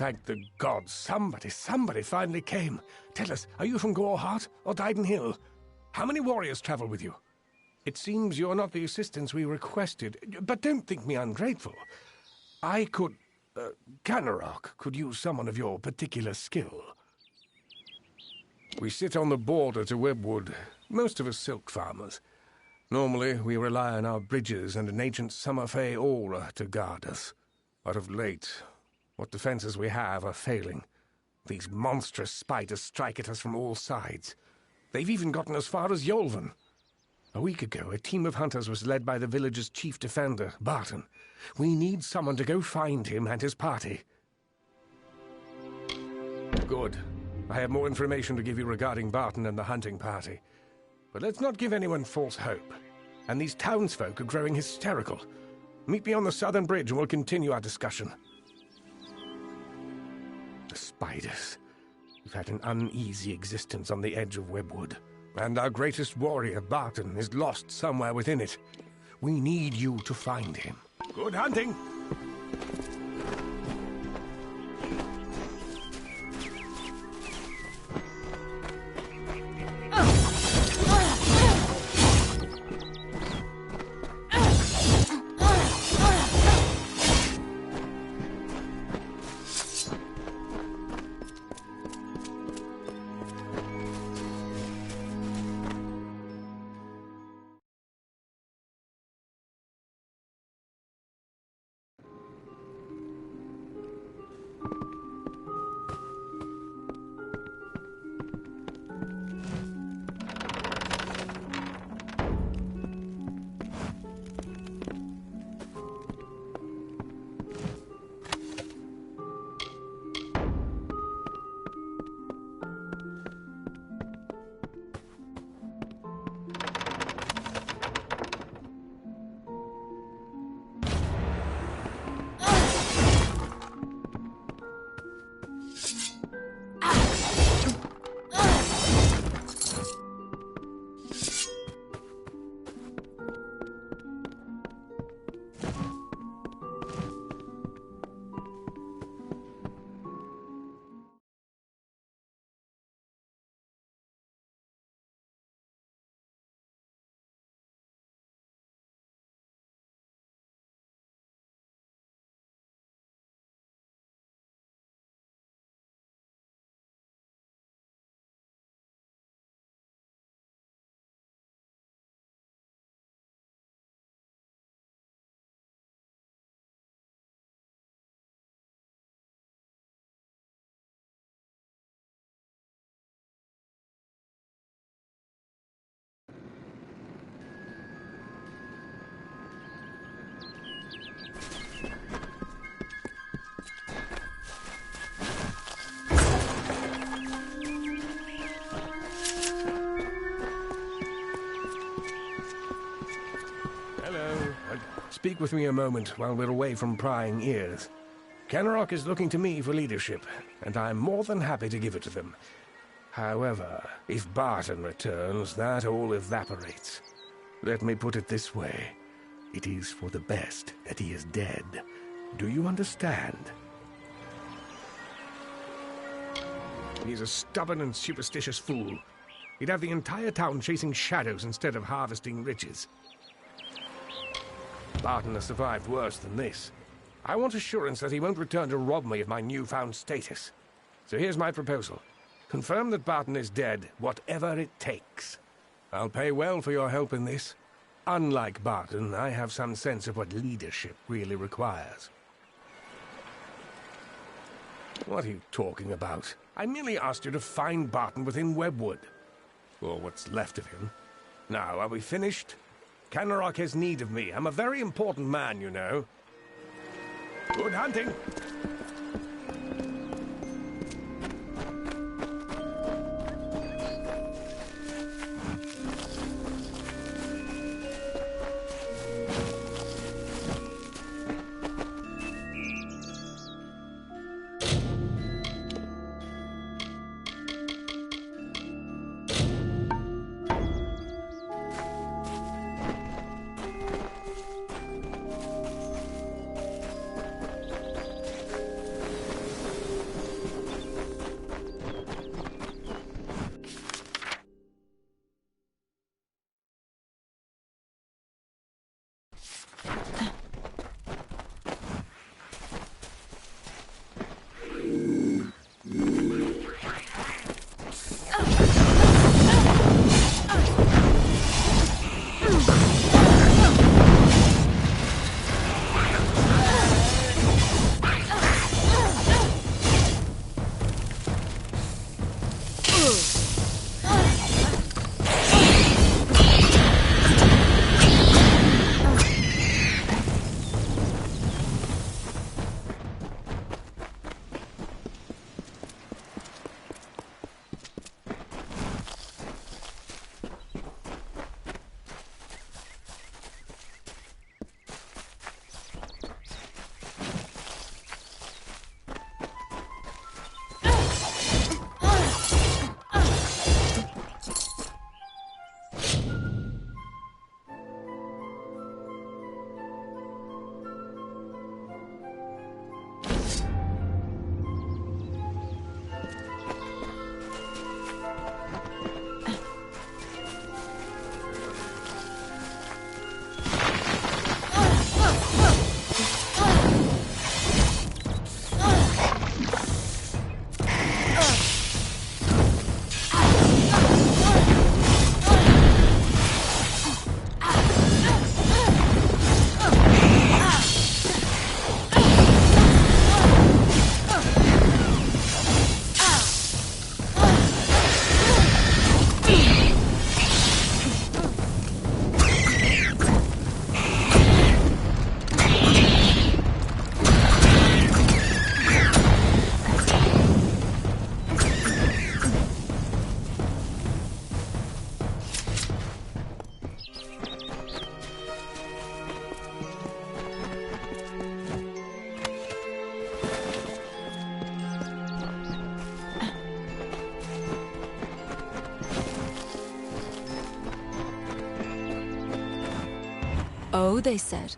Thank the gods, somebody finally came. Tell us, are you from Gorehart or Dyden Hill? How many warriors travel with you? It seems you're not the assistance we requested, but don't think me ungrateful. I could... Ganarok could use someone of your particular skill. We sit on the border to Webwood, most of us silk farmers. Normally, we rely on our bridges and an ancient summer fey aura to guard us. But of late, what defenses we have are failing. These monstrous spiders strike at us from all sides. They've even gotten as far as Yolvan. A week ago, a team of hunters was led by the village's chief defender, Barton. We need someone to go find him and his party. Good. I have more information to give you regarding Barton and the hunting party. But let's not give anyone false hope. And these townsfolk are growing hysterical. Meet me on the southern bridge and we'll continue our discussion. The spiders. We've had an uneasy existence on the edge of Webwood. And our greatest warrior, Barton, is lost somewhere within it. We need you to find him. Good hunting! speak with me a moment while we're away from prying ears? Kenrock is looking to me for leadership, and I'm more than happy to give it to them. However, if Barton returns, that all evaporates. Let me put it this way. It is for the best that he is dead. Do you understand? He's a stubborn and superstitious fool. He'd have the entire town chasing shadows instead of harvesting riches. Barton has survived worse than this. I want assurance that he won't return to rob me of my newfound status. So here's my proposal. Confirm that Barton is dead, whatever it takes. I'll pay well for your help in this. Unlike Barton, I have some sense of what leadership really requires. What are you talking about? I merely asked you to find Barton within Webwood. Or what's left of him. Now, are we finished? Kenrock has need of me. I'm a very important man, you know. Good hunting! Oh, they said,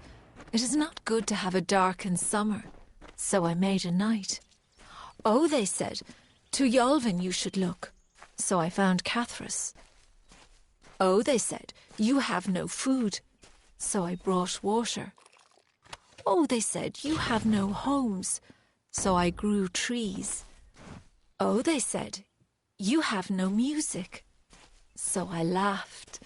it is not good to have a darkened summer, so I made a night. Oh, they said, to Yolvin you should look, so I found Cathras. Oh, they said, you have no food, so I brought water. Oh, they said, you have no homes, so I grew trees. Oh, they said, you have no music, so I laughed.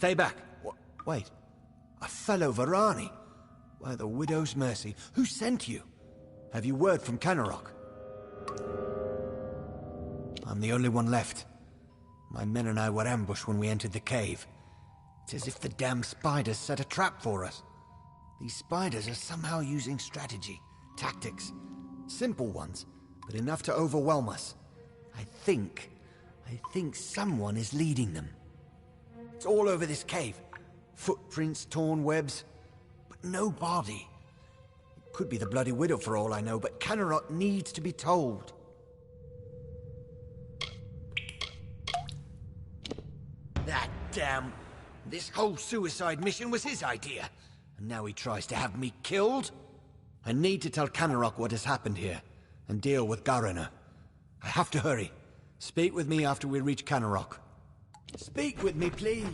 Stay back. Wait. A fellow Varani? By the widow's mercy, who sent you? Have you word from Canarok? I'm the only one left. My men and I were ambushed when we entered the cave. It's as if the damn spiders set a trap for us. These spiders are somehow using strategy, tactics. Simple ones, but enough to overwhelm us. I think someone is leading them. It's all over this cave. Footprints, torn webs, but no body. It could be the Bloody Widow for all I know, but Canarok needs to be told. That damn... This whole suicide mission was his idea. And now he tries to have me killed? I need to tell Canarok what has happened here, and deal with Garena. I have to hurry. Speak with me after we reach Canarok. Speak with me, please.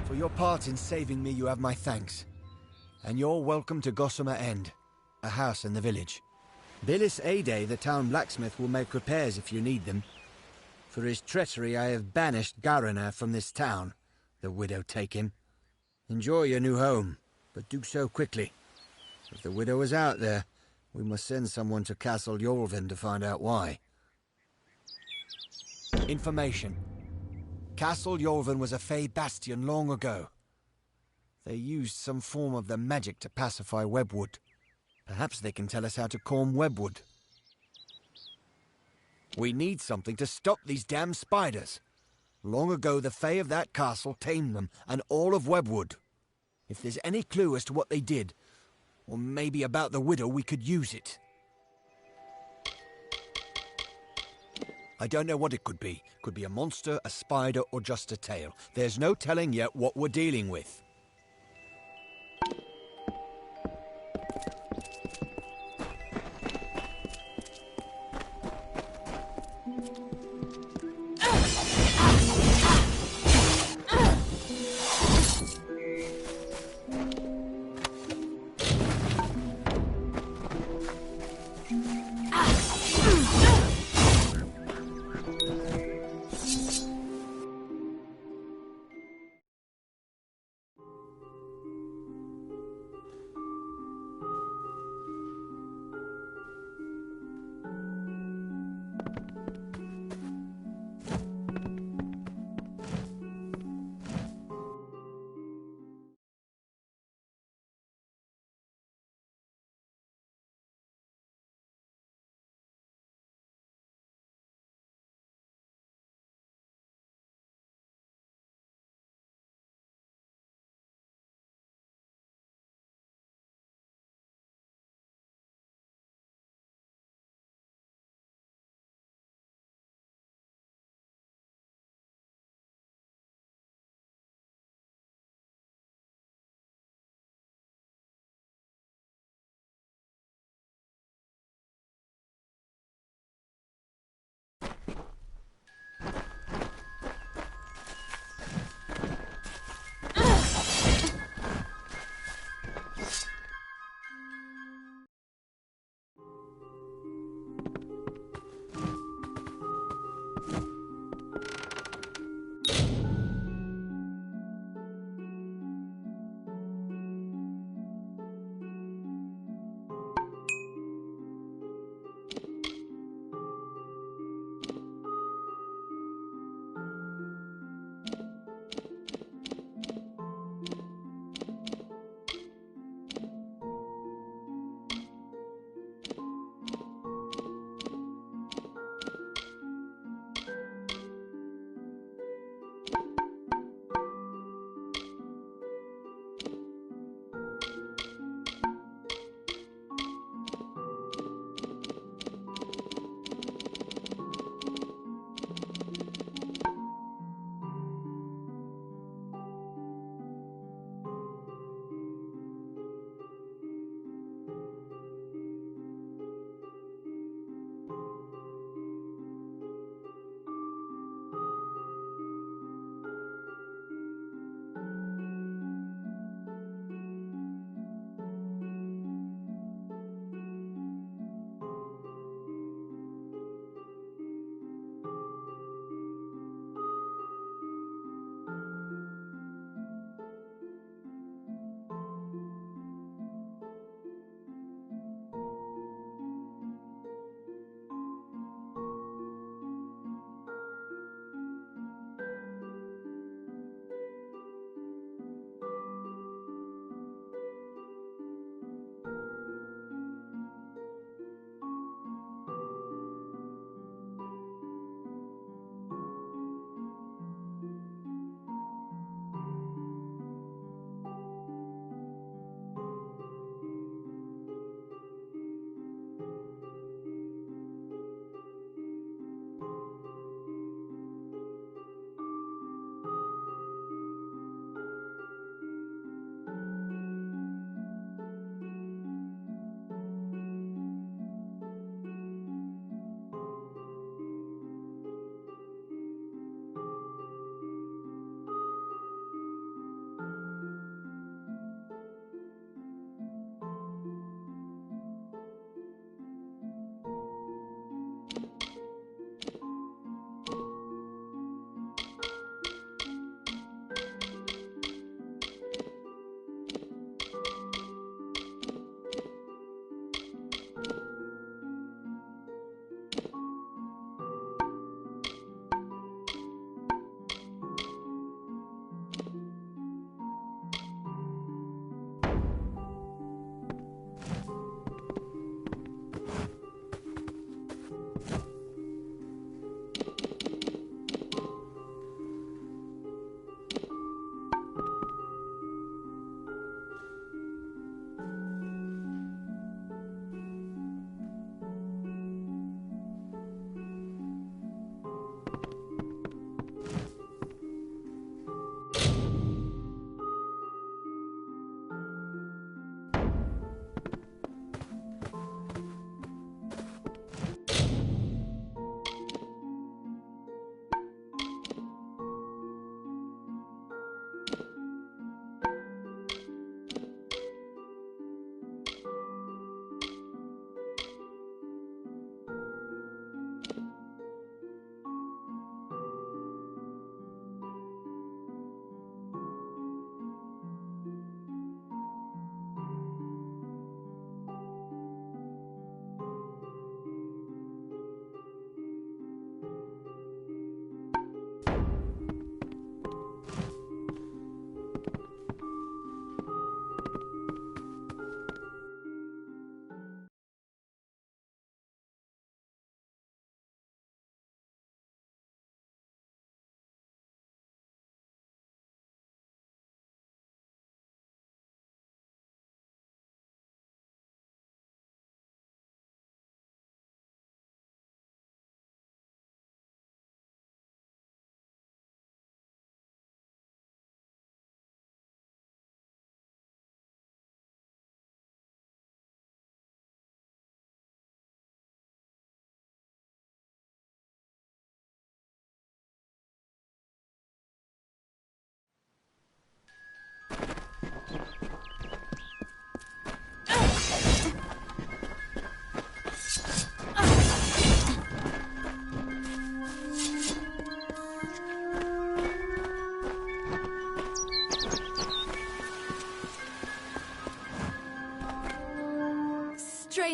For your part in saving me, you have my thanks. And you're welcome to Gossamer End, a house in the village. Billis Ade, the town blacksmith, will make repairs if you need them. For his treachery, I have banished Garena from this town. The widow take him. Enjoy your new home, but do so quickly. If the widow is out there, we must send someone to Castle Yolvin to find out why. Information. Castle Yolvin was a Fey bastion long ago. They used some form of the magic to pacify Webwood. Perhaps they can tell us how to calm Webwood. We need something to stop these damn spiders. Long ago, the Fae of that castle tamed them, and all of Webwood. If there's any clue as to what they did, or maybe about the widow, we could use it. I don't know what it could be. Could be a monster, a spider, or just a tale. There's no telling yet what we're dealing with.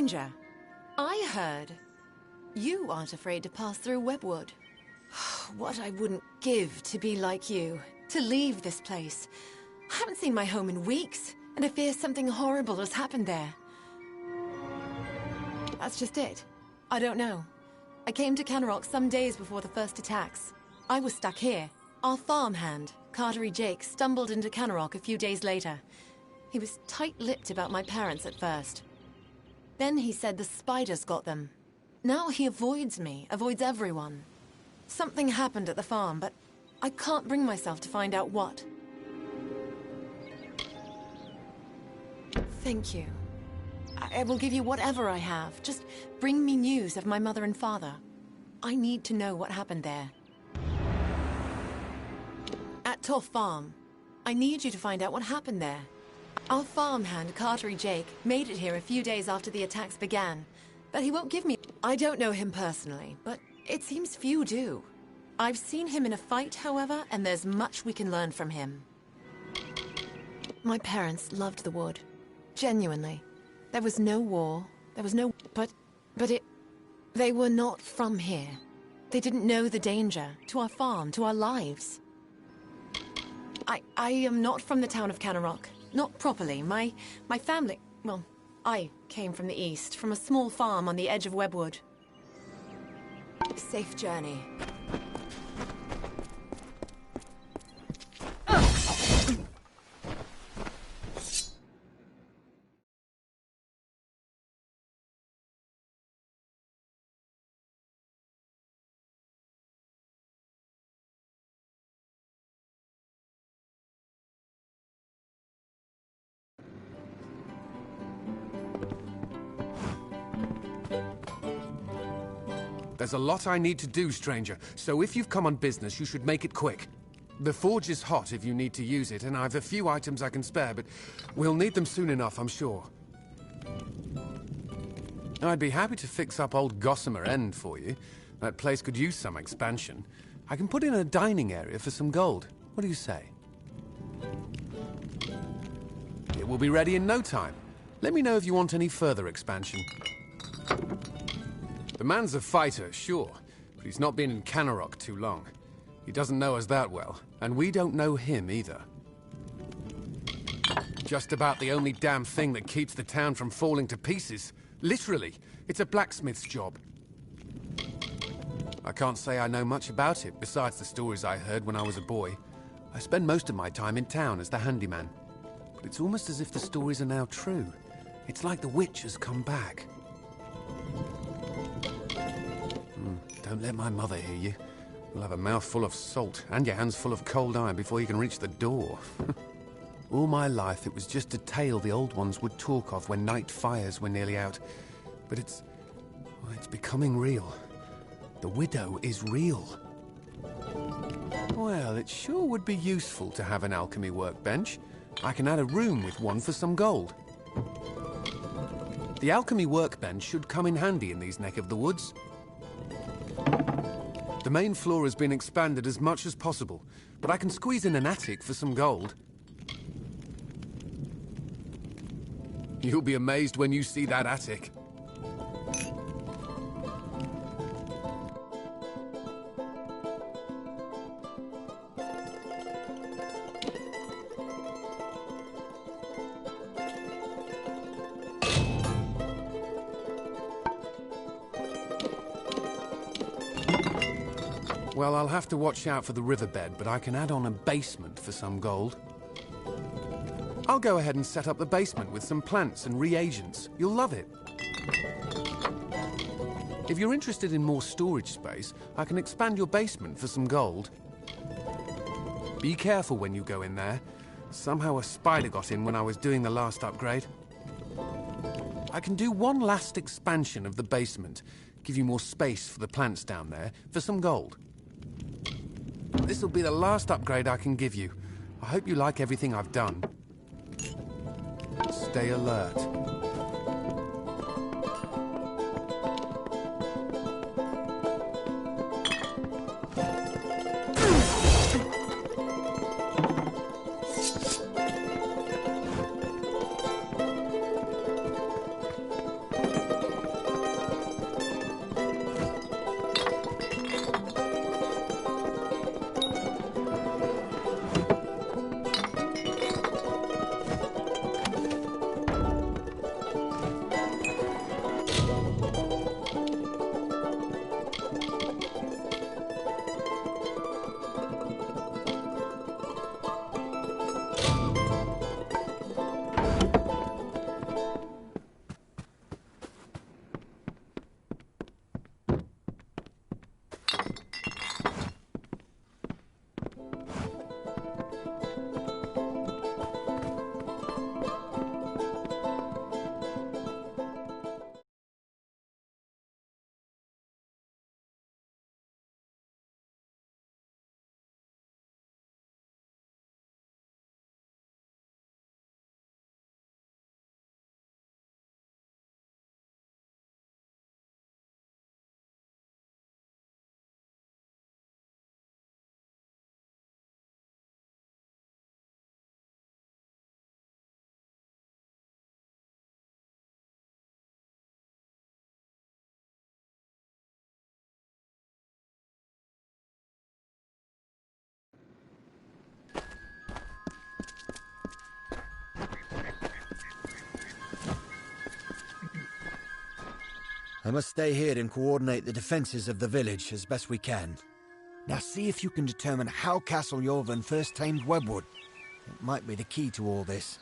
stranger. I heard you aren't afraid to pass through Webwood. What I wouldn't give to be like you, to leave this place. I haven't seen my home in weeks, and I fear something horrible has happened there. That's just it. I don't know. I came to Canarok some days before the first attacks. I was stuck here. Our farmhand, Cartery Jake, stumbled into Canarok a few days later. He was tight-lipped about my parents at first. Then he said the spiders got them. Now he avoids me, avoids everyone. Something happened at the farm, but I can't bring myself to find out what. Thank you. I will give you whatever I have. Just bring me news of my mother and father. I need to know what happened there. At Toff Farm, I need you to find out what happened there. Our farmhand, Cartery Jake, made it here a few days after the attacks began, but he won't give me... I don't know him personally, but it seems few do. I've seen him in a fight, however, and there's much we can learn from him. My parents loved the wood. Genuinely. There was no war, there was no... But they were not from here. They didn't know the danger to our farm, to our lives. I am not from the town of Canarok. Not properly. My family... Well, I came from the east, from a small farm on the edge of Webwood. Safe journey. There's a lot I need to do, stranger, so if you've come on business, you should make it quick. The forge is hot if you need to use it, and I've a few items I can spare, but we'll need them soon enough, I'm sure. I'd be happy to fix up old Gossamer End for you. That place could use some expansion. I can put in a dining area for some gold. What do you say? It will be ready in no time. Let me know if you want any further expansion. The man's a fighter, sure, but he's not been in Canarok too long. He doesn't know us that well, and we don't know him either. Just about the only damn thing that keeps the town from falling to pieces. Literally, it's a blacksmith's job. I can't say I know much about it, besides the stories I heard when I was a boy. I spend most of my time in town as the handyman. But it's almost as if the stories are now true. It's like the witch has come back. Don't let my mother hear you. You'll have a mouth full of salt and your hands full of cold iron before you can reach the door. All my life it was just a tale the old ones would talk of when night fires were nearly out. But it's becoming real. The widow is real. Well, it sure would be useful to have an alchemy workbench. I can add a room with one for some gold. The alchemy workbench should come in handy in these neck of the woods. The main floor has been expanded as much as possible, but I can squeeze in an attic for some gold. You'll be amazed when you see that attic. Well, I'll have to watch out for the riverbed, but I can add on a basement for some gold. I'll go ahead and set up the basement with some plants and reagents. You'll love it. If you're interested in more storage space, I can expand your basement for some gold. Be careful when you go in there. Somehow a spider got in when I was doing the last upgrade. I can do one last expansion of the basement, give you more space for the plants down there, for some gold. This'll be the last upgrade I can give you. I hope you like everything I've done. Stay alert. I must stay here and coordinate the defenses of the village as best we can. Now see if you can determine how Castle Yorvan first tamed Webwood. It might be the key to all this.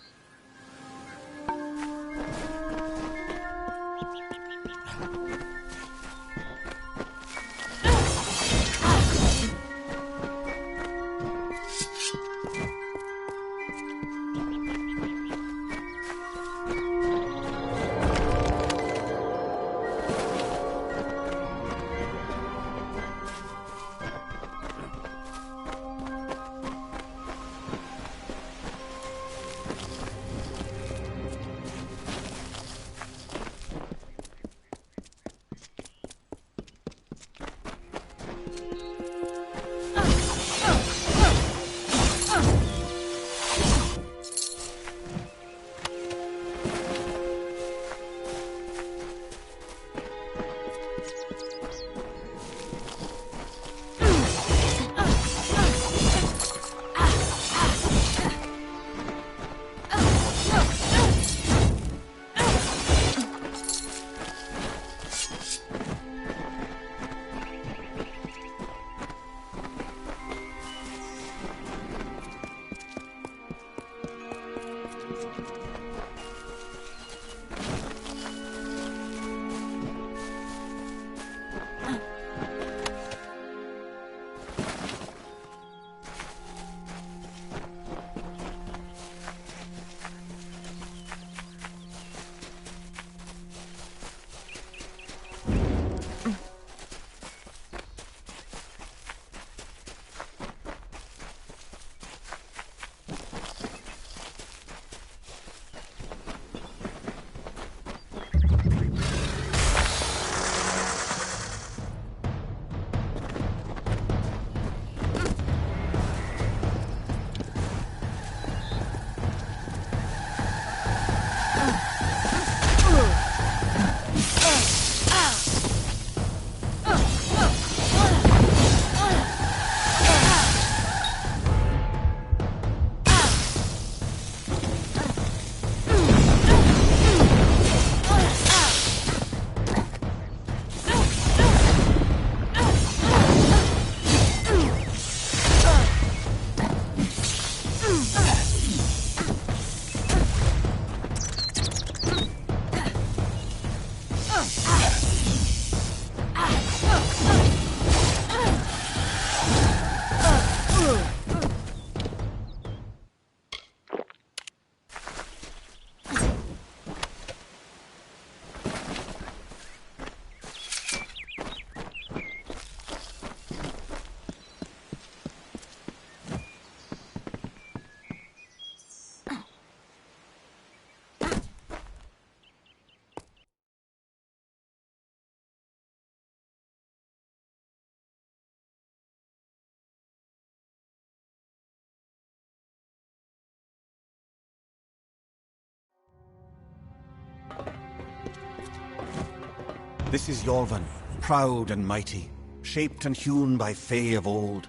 This is Yorvan, proud and mighty, shaped and hewn by Fae of old.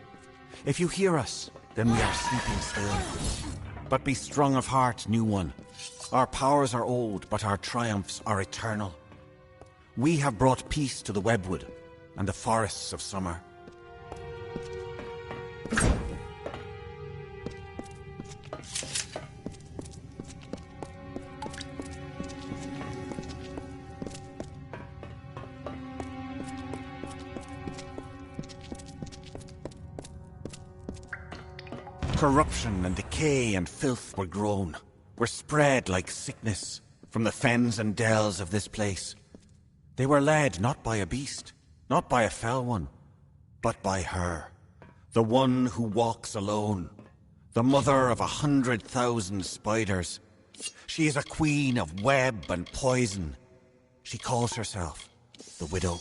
If you hear us, then we are sleeping still. But be strong of heart, new one. Our powers are old, but our triumphs are eternal. We have brought peace to the Webwood and the forests of summer. Corruption and decay and filth were grown, were spread like sickness from the fens and dells of this place. They were led not by a beast, not by a fell one, but by her, the one who walks alone, the mother of 100,000 spiders. She is a queen of web and poison. She calls herself the Widow.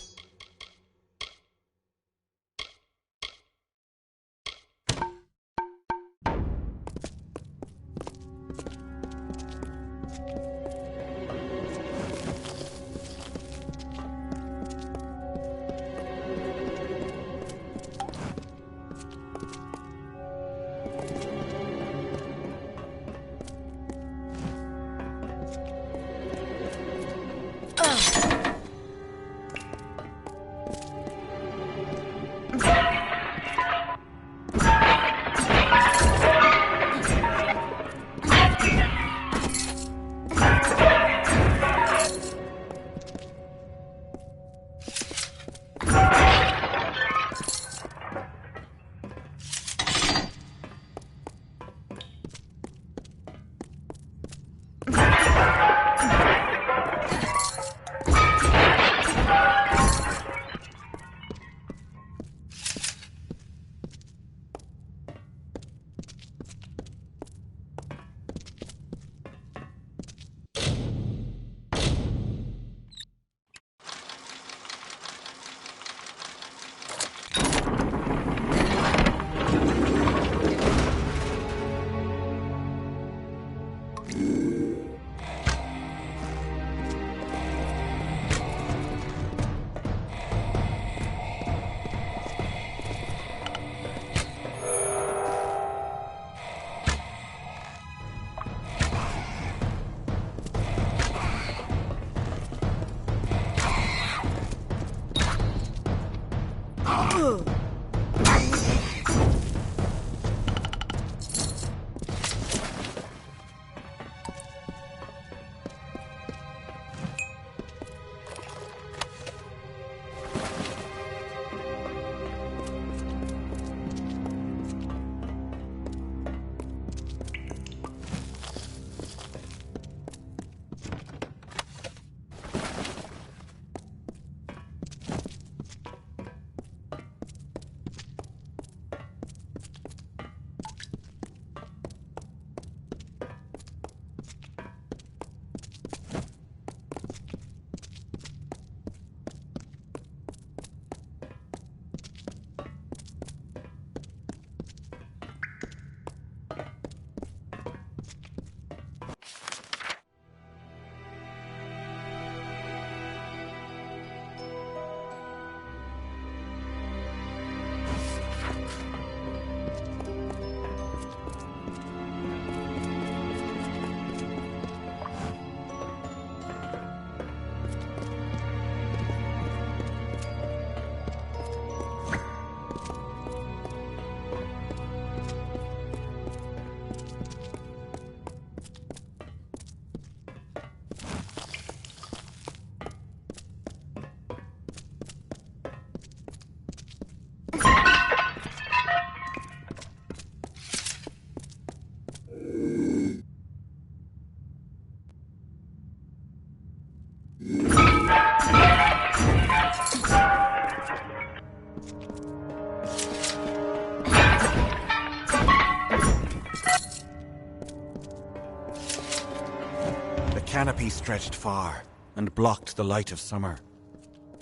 canopy stretched far and blocked the light of summer.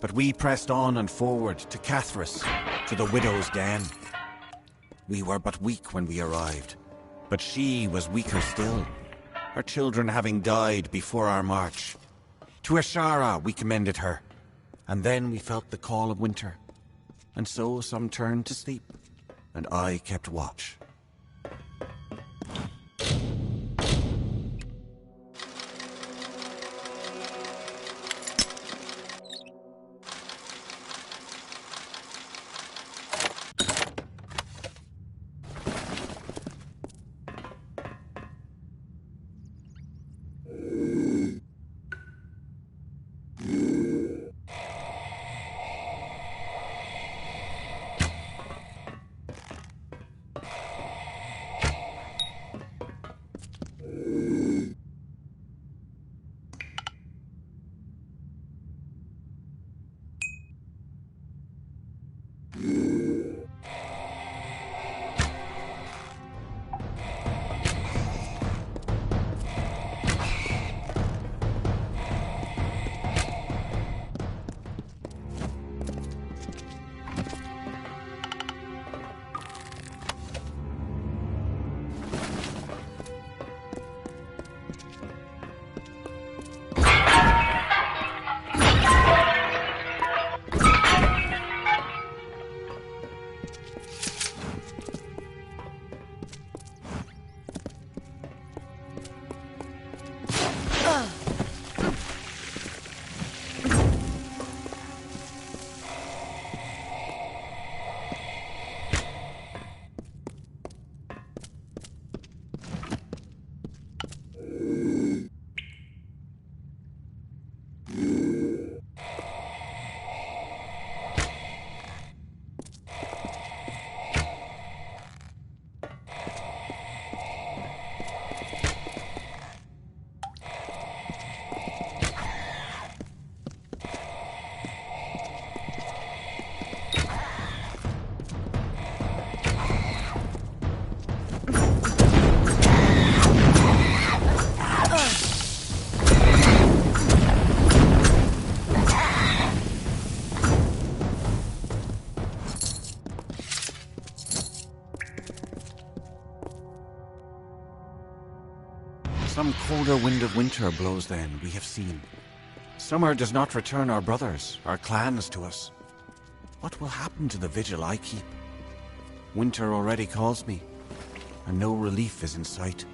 But we pressed on and forward to Cathras, to the widow's den. We were but weak when we arrived, but she was weaker still, her children having died before our march. To Ashara we commended her, and then we felt the call of winter. And so some turned to sleep, and I kept watch. Some colder wind of winter blows then, we have seen. Summer does not return our brothers, our clans to us. What will happen to the vigil I keep? Winter already calls me, and no relief is in sight.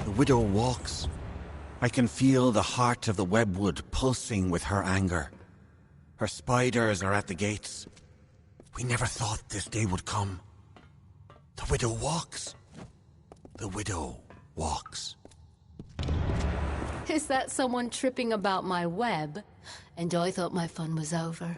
The widow walks. I can feel the heart of the webwood pulsing with her anger. Her spiders are at the gates. We never thought this day would come. The widow walks. The widow walks. Is that someone tripping about my web? And I thought my fun was over.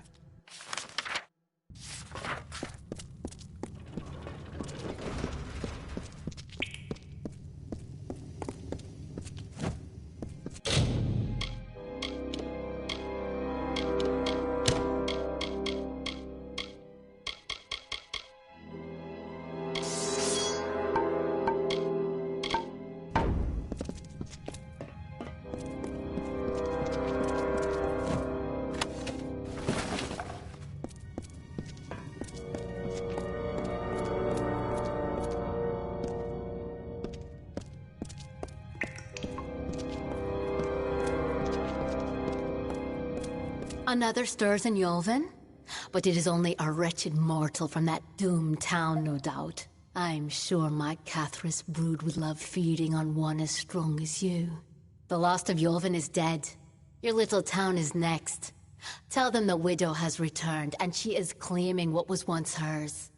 Another stirs in Yolven? But it is only a wretched mortal from that doomed town, no doubt. I'm sure my Cathris brood would love feeding on one as strong as you. The last of Yolven is dead. Your little town is next. Tell them the widow has returned, and she is claiming what was once hers.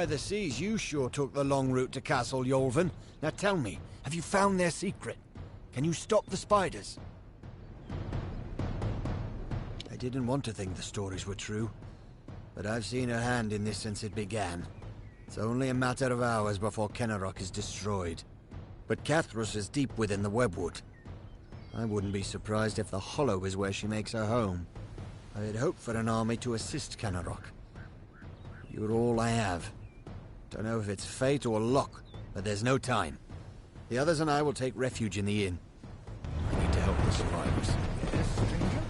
By the seas, you sure took the long route to Castle Yolvin. Now tell me, have you found their secret? Can you stop the spiders? I didn't want to think the stories were true, but I've seen her hand in this since it began. It's only a matter of hours before Kenarok is destroyed. But Cathrus is deep within the webwood. I wouldn't be surprised if the Hollow is where she makes her home. I had hoped for an army to assist Kenarok. You're all I have. Don't know if it's fate or luck, but there's no time. The others and I will take refuge in the inn. I need to help the survivors. Yes, stranger?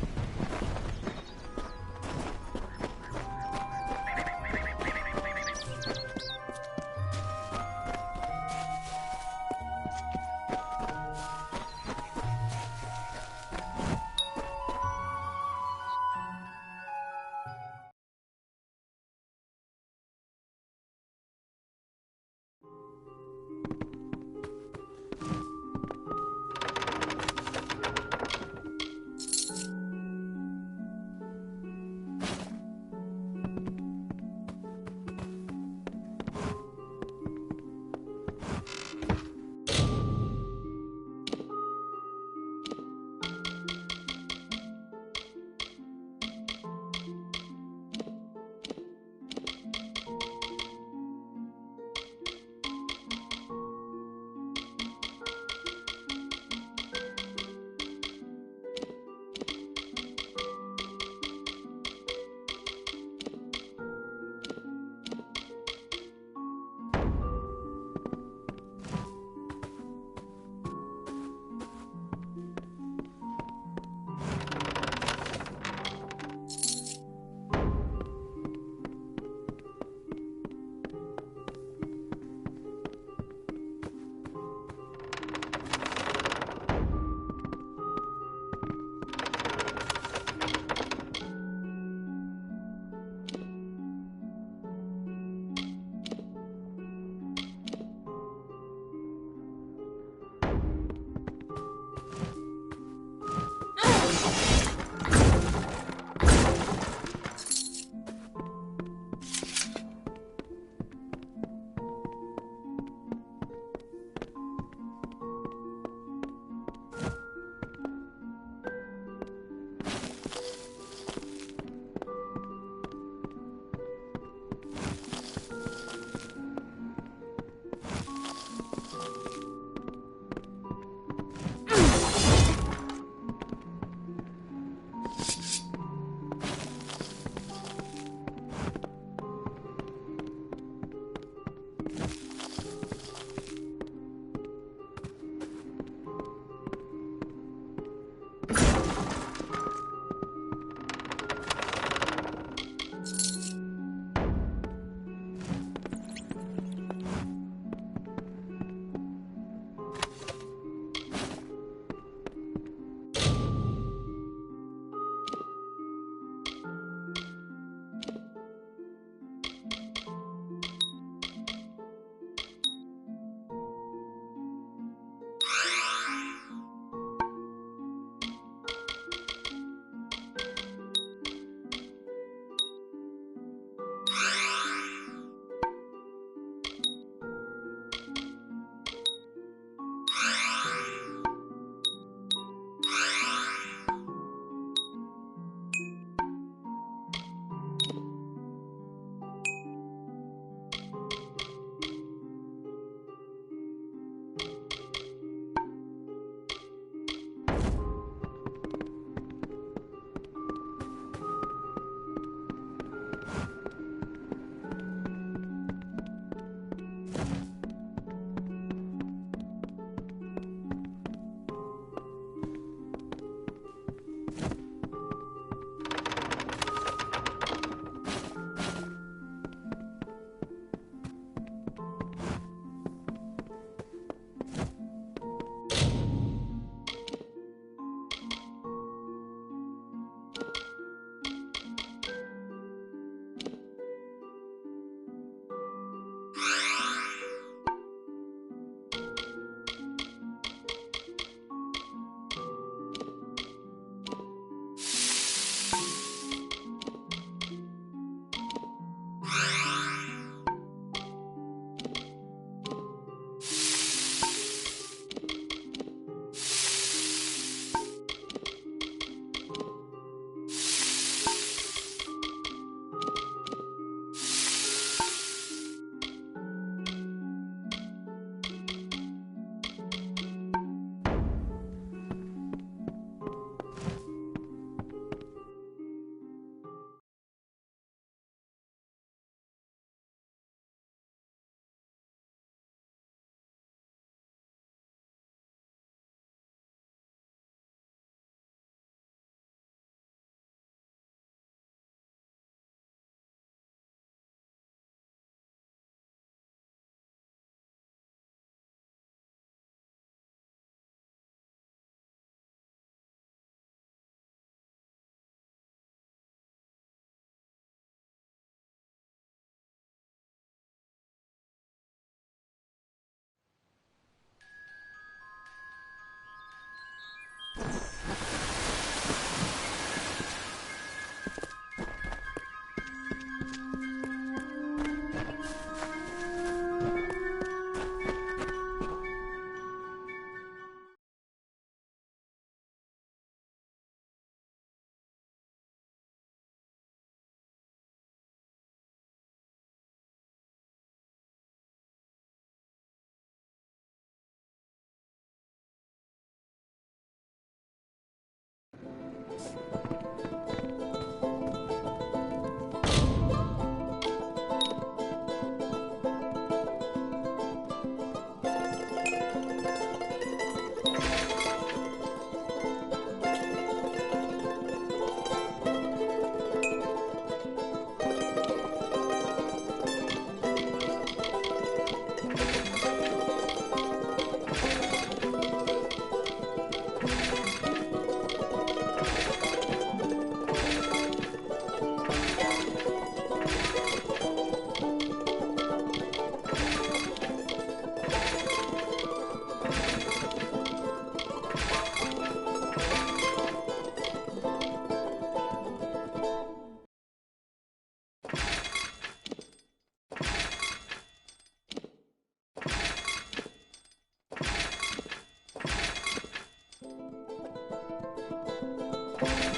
Ugh.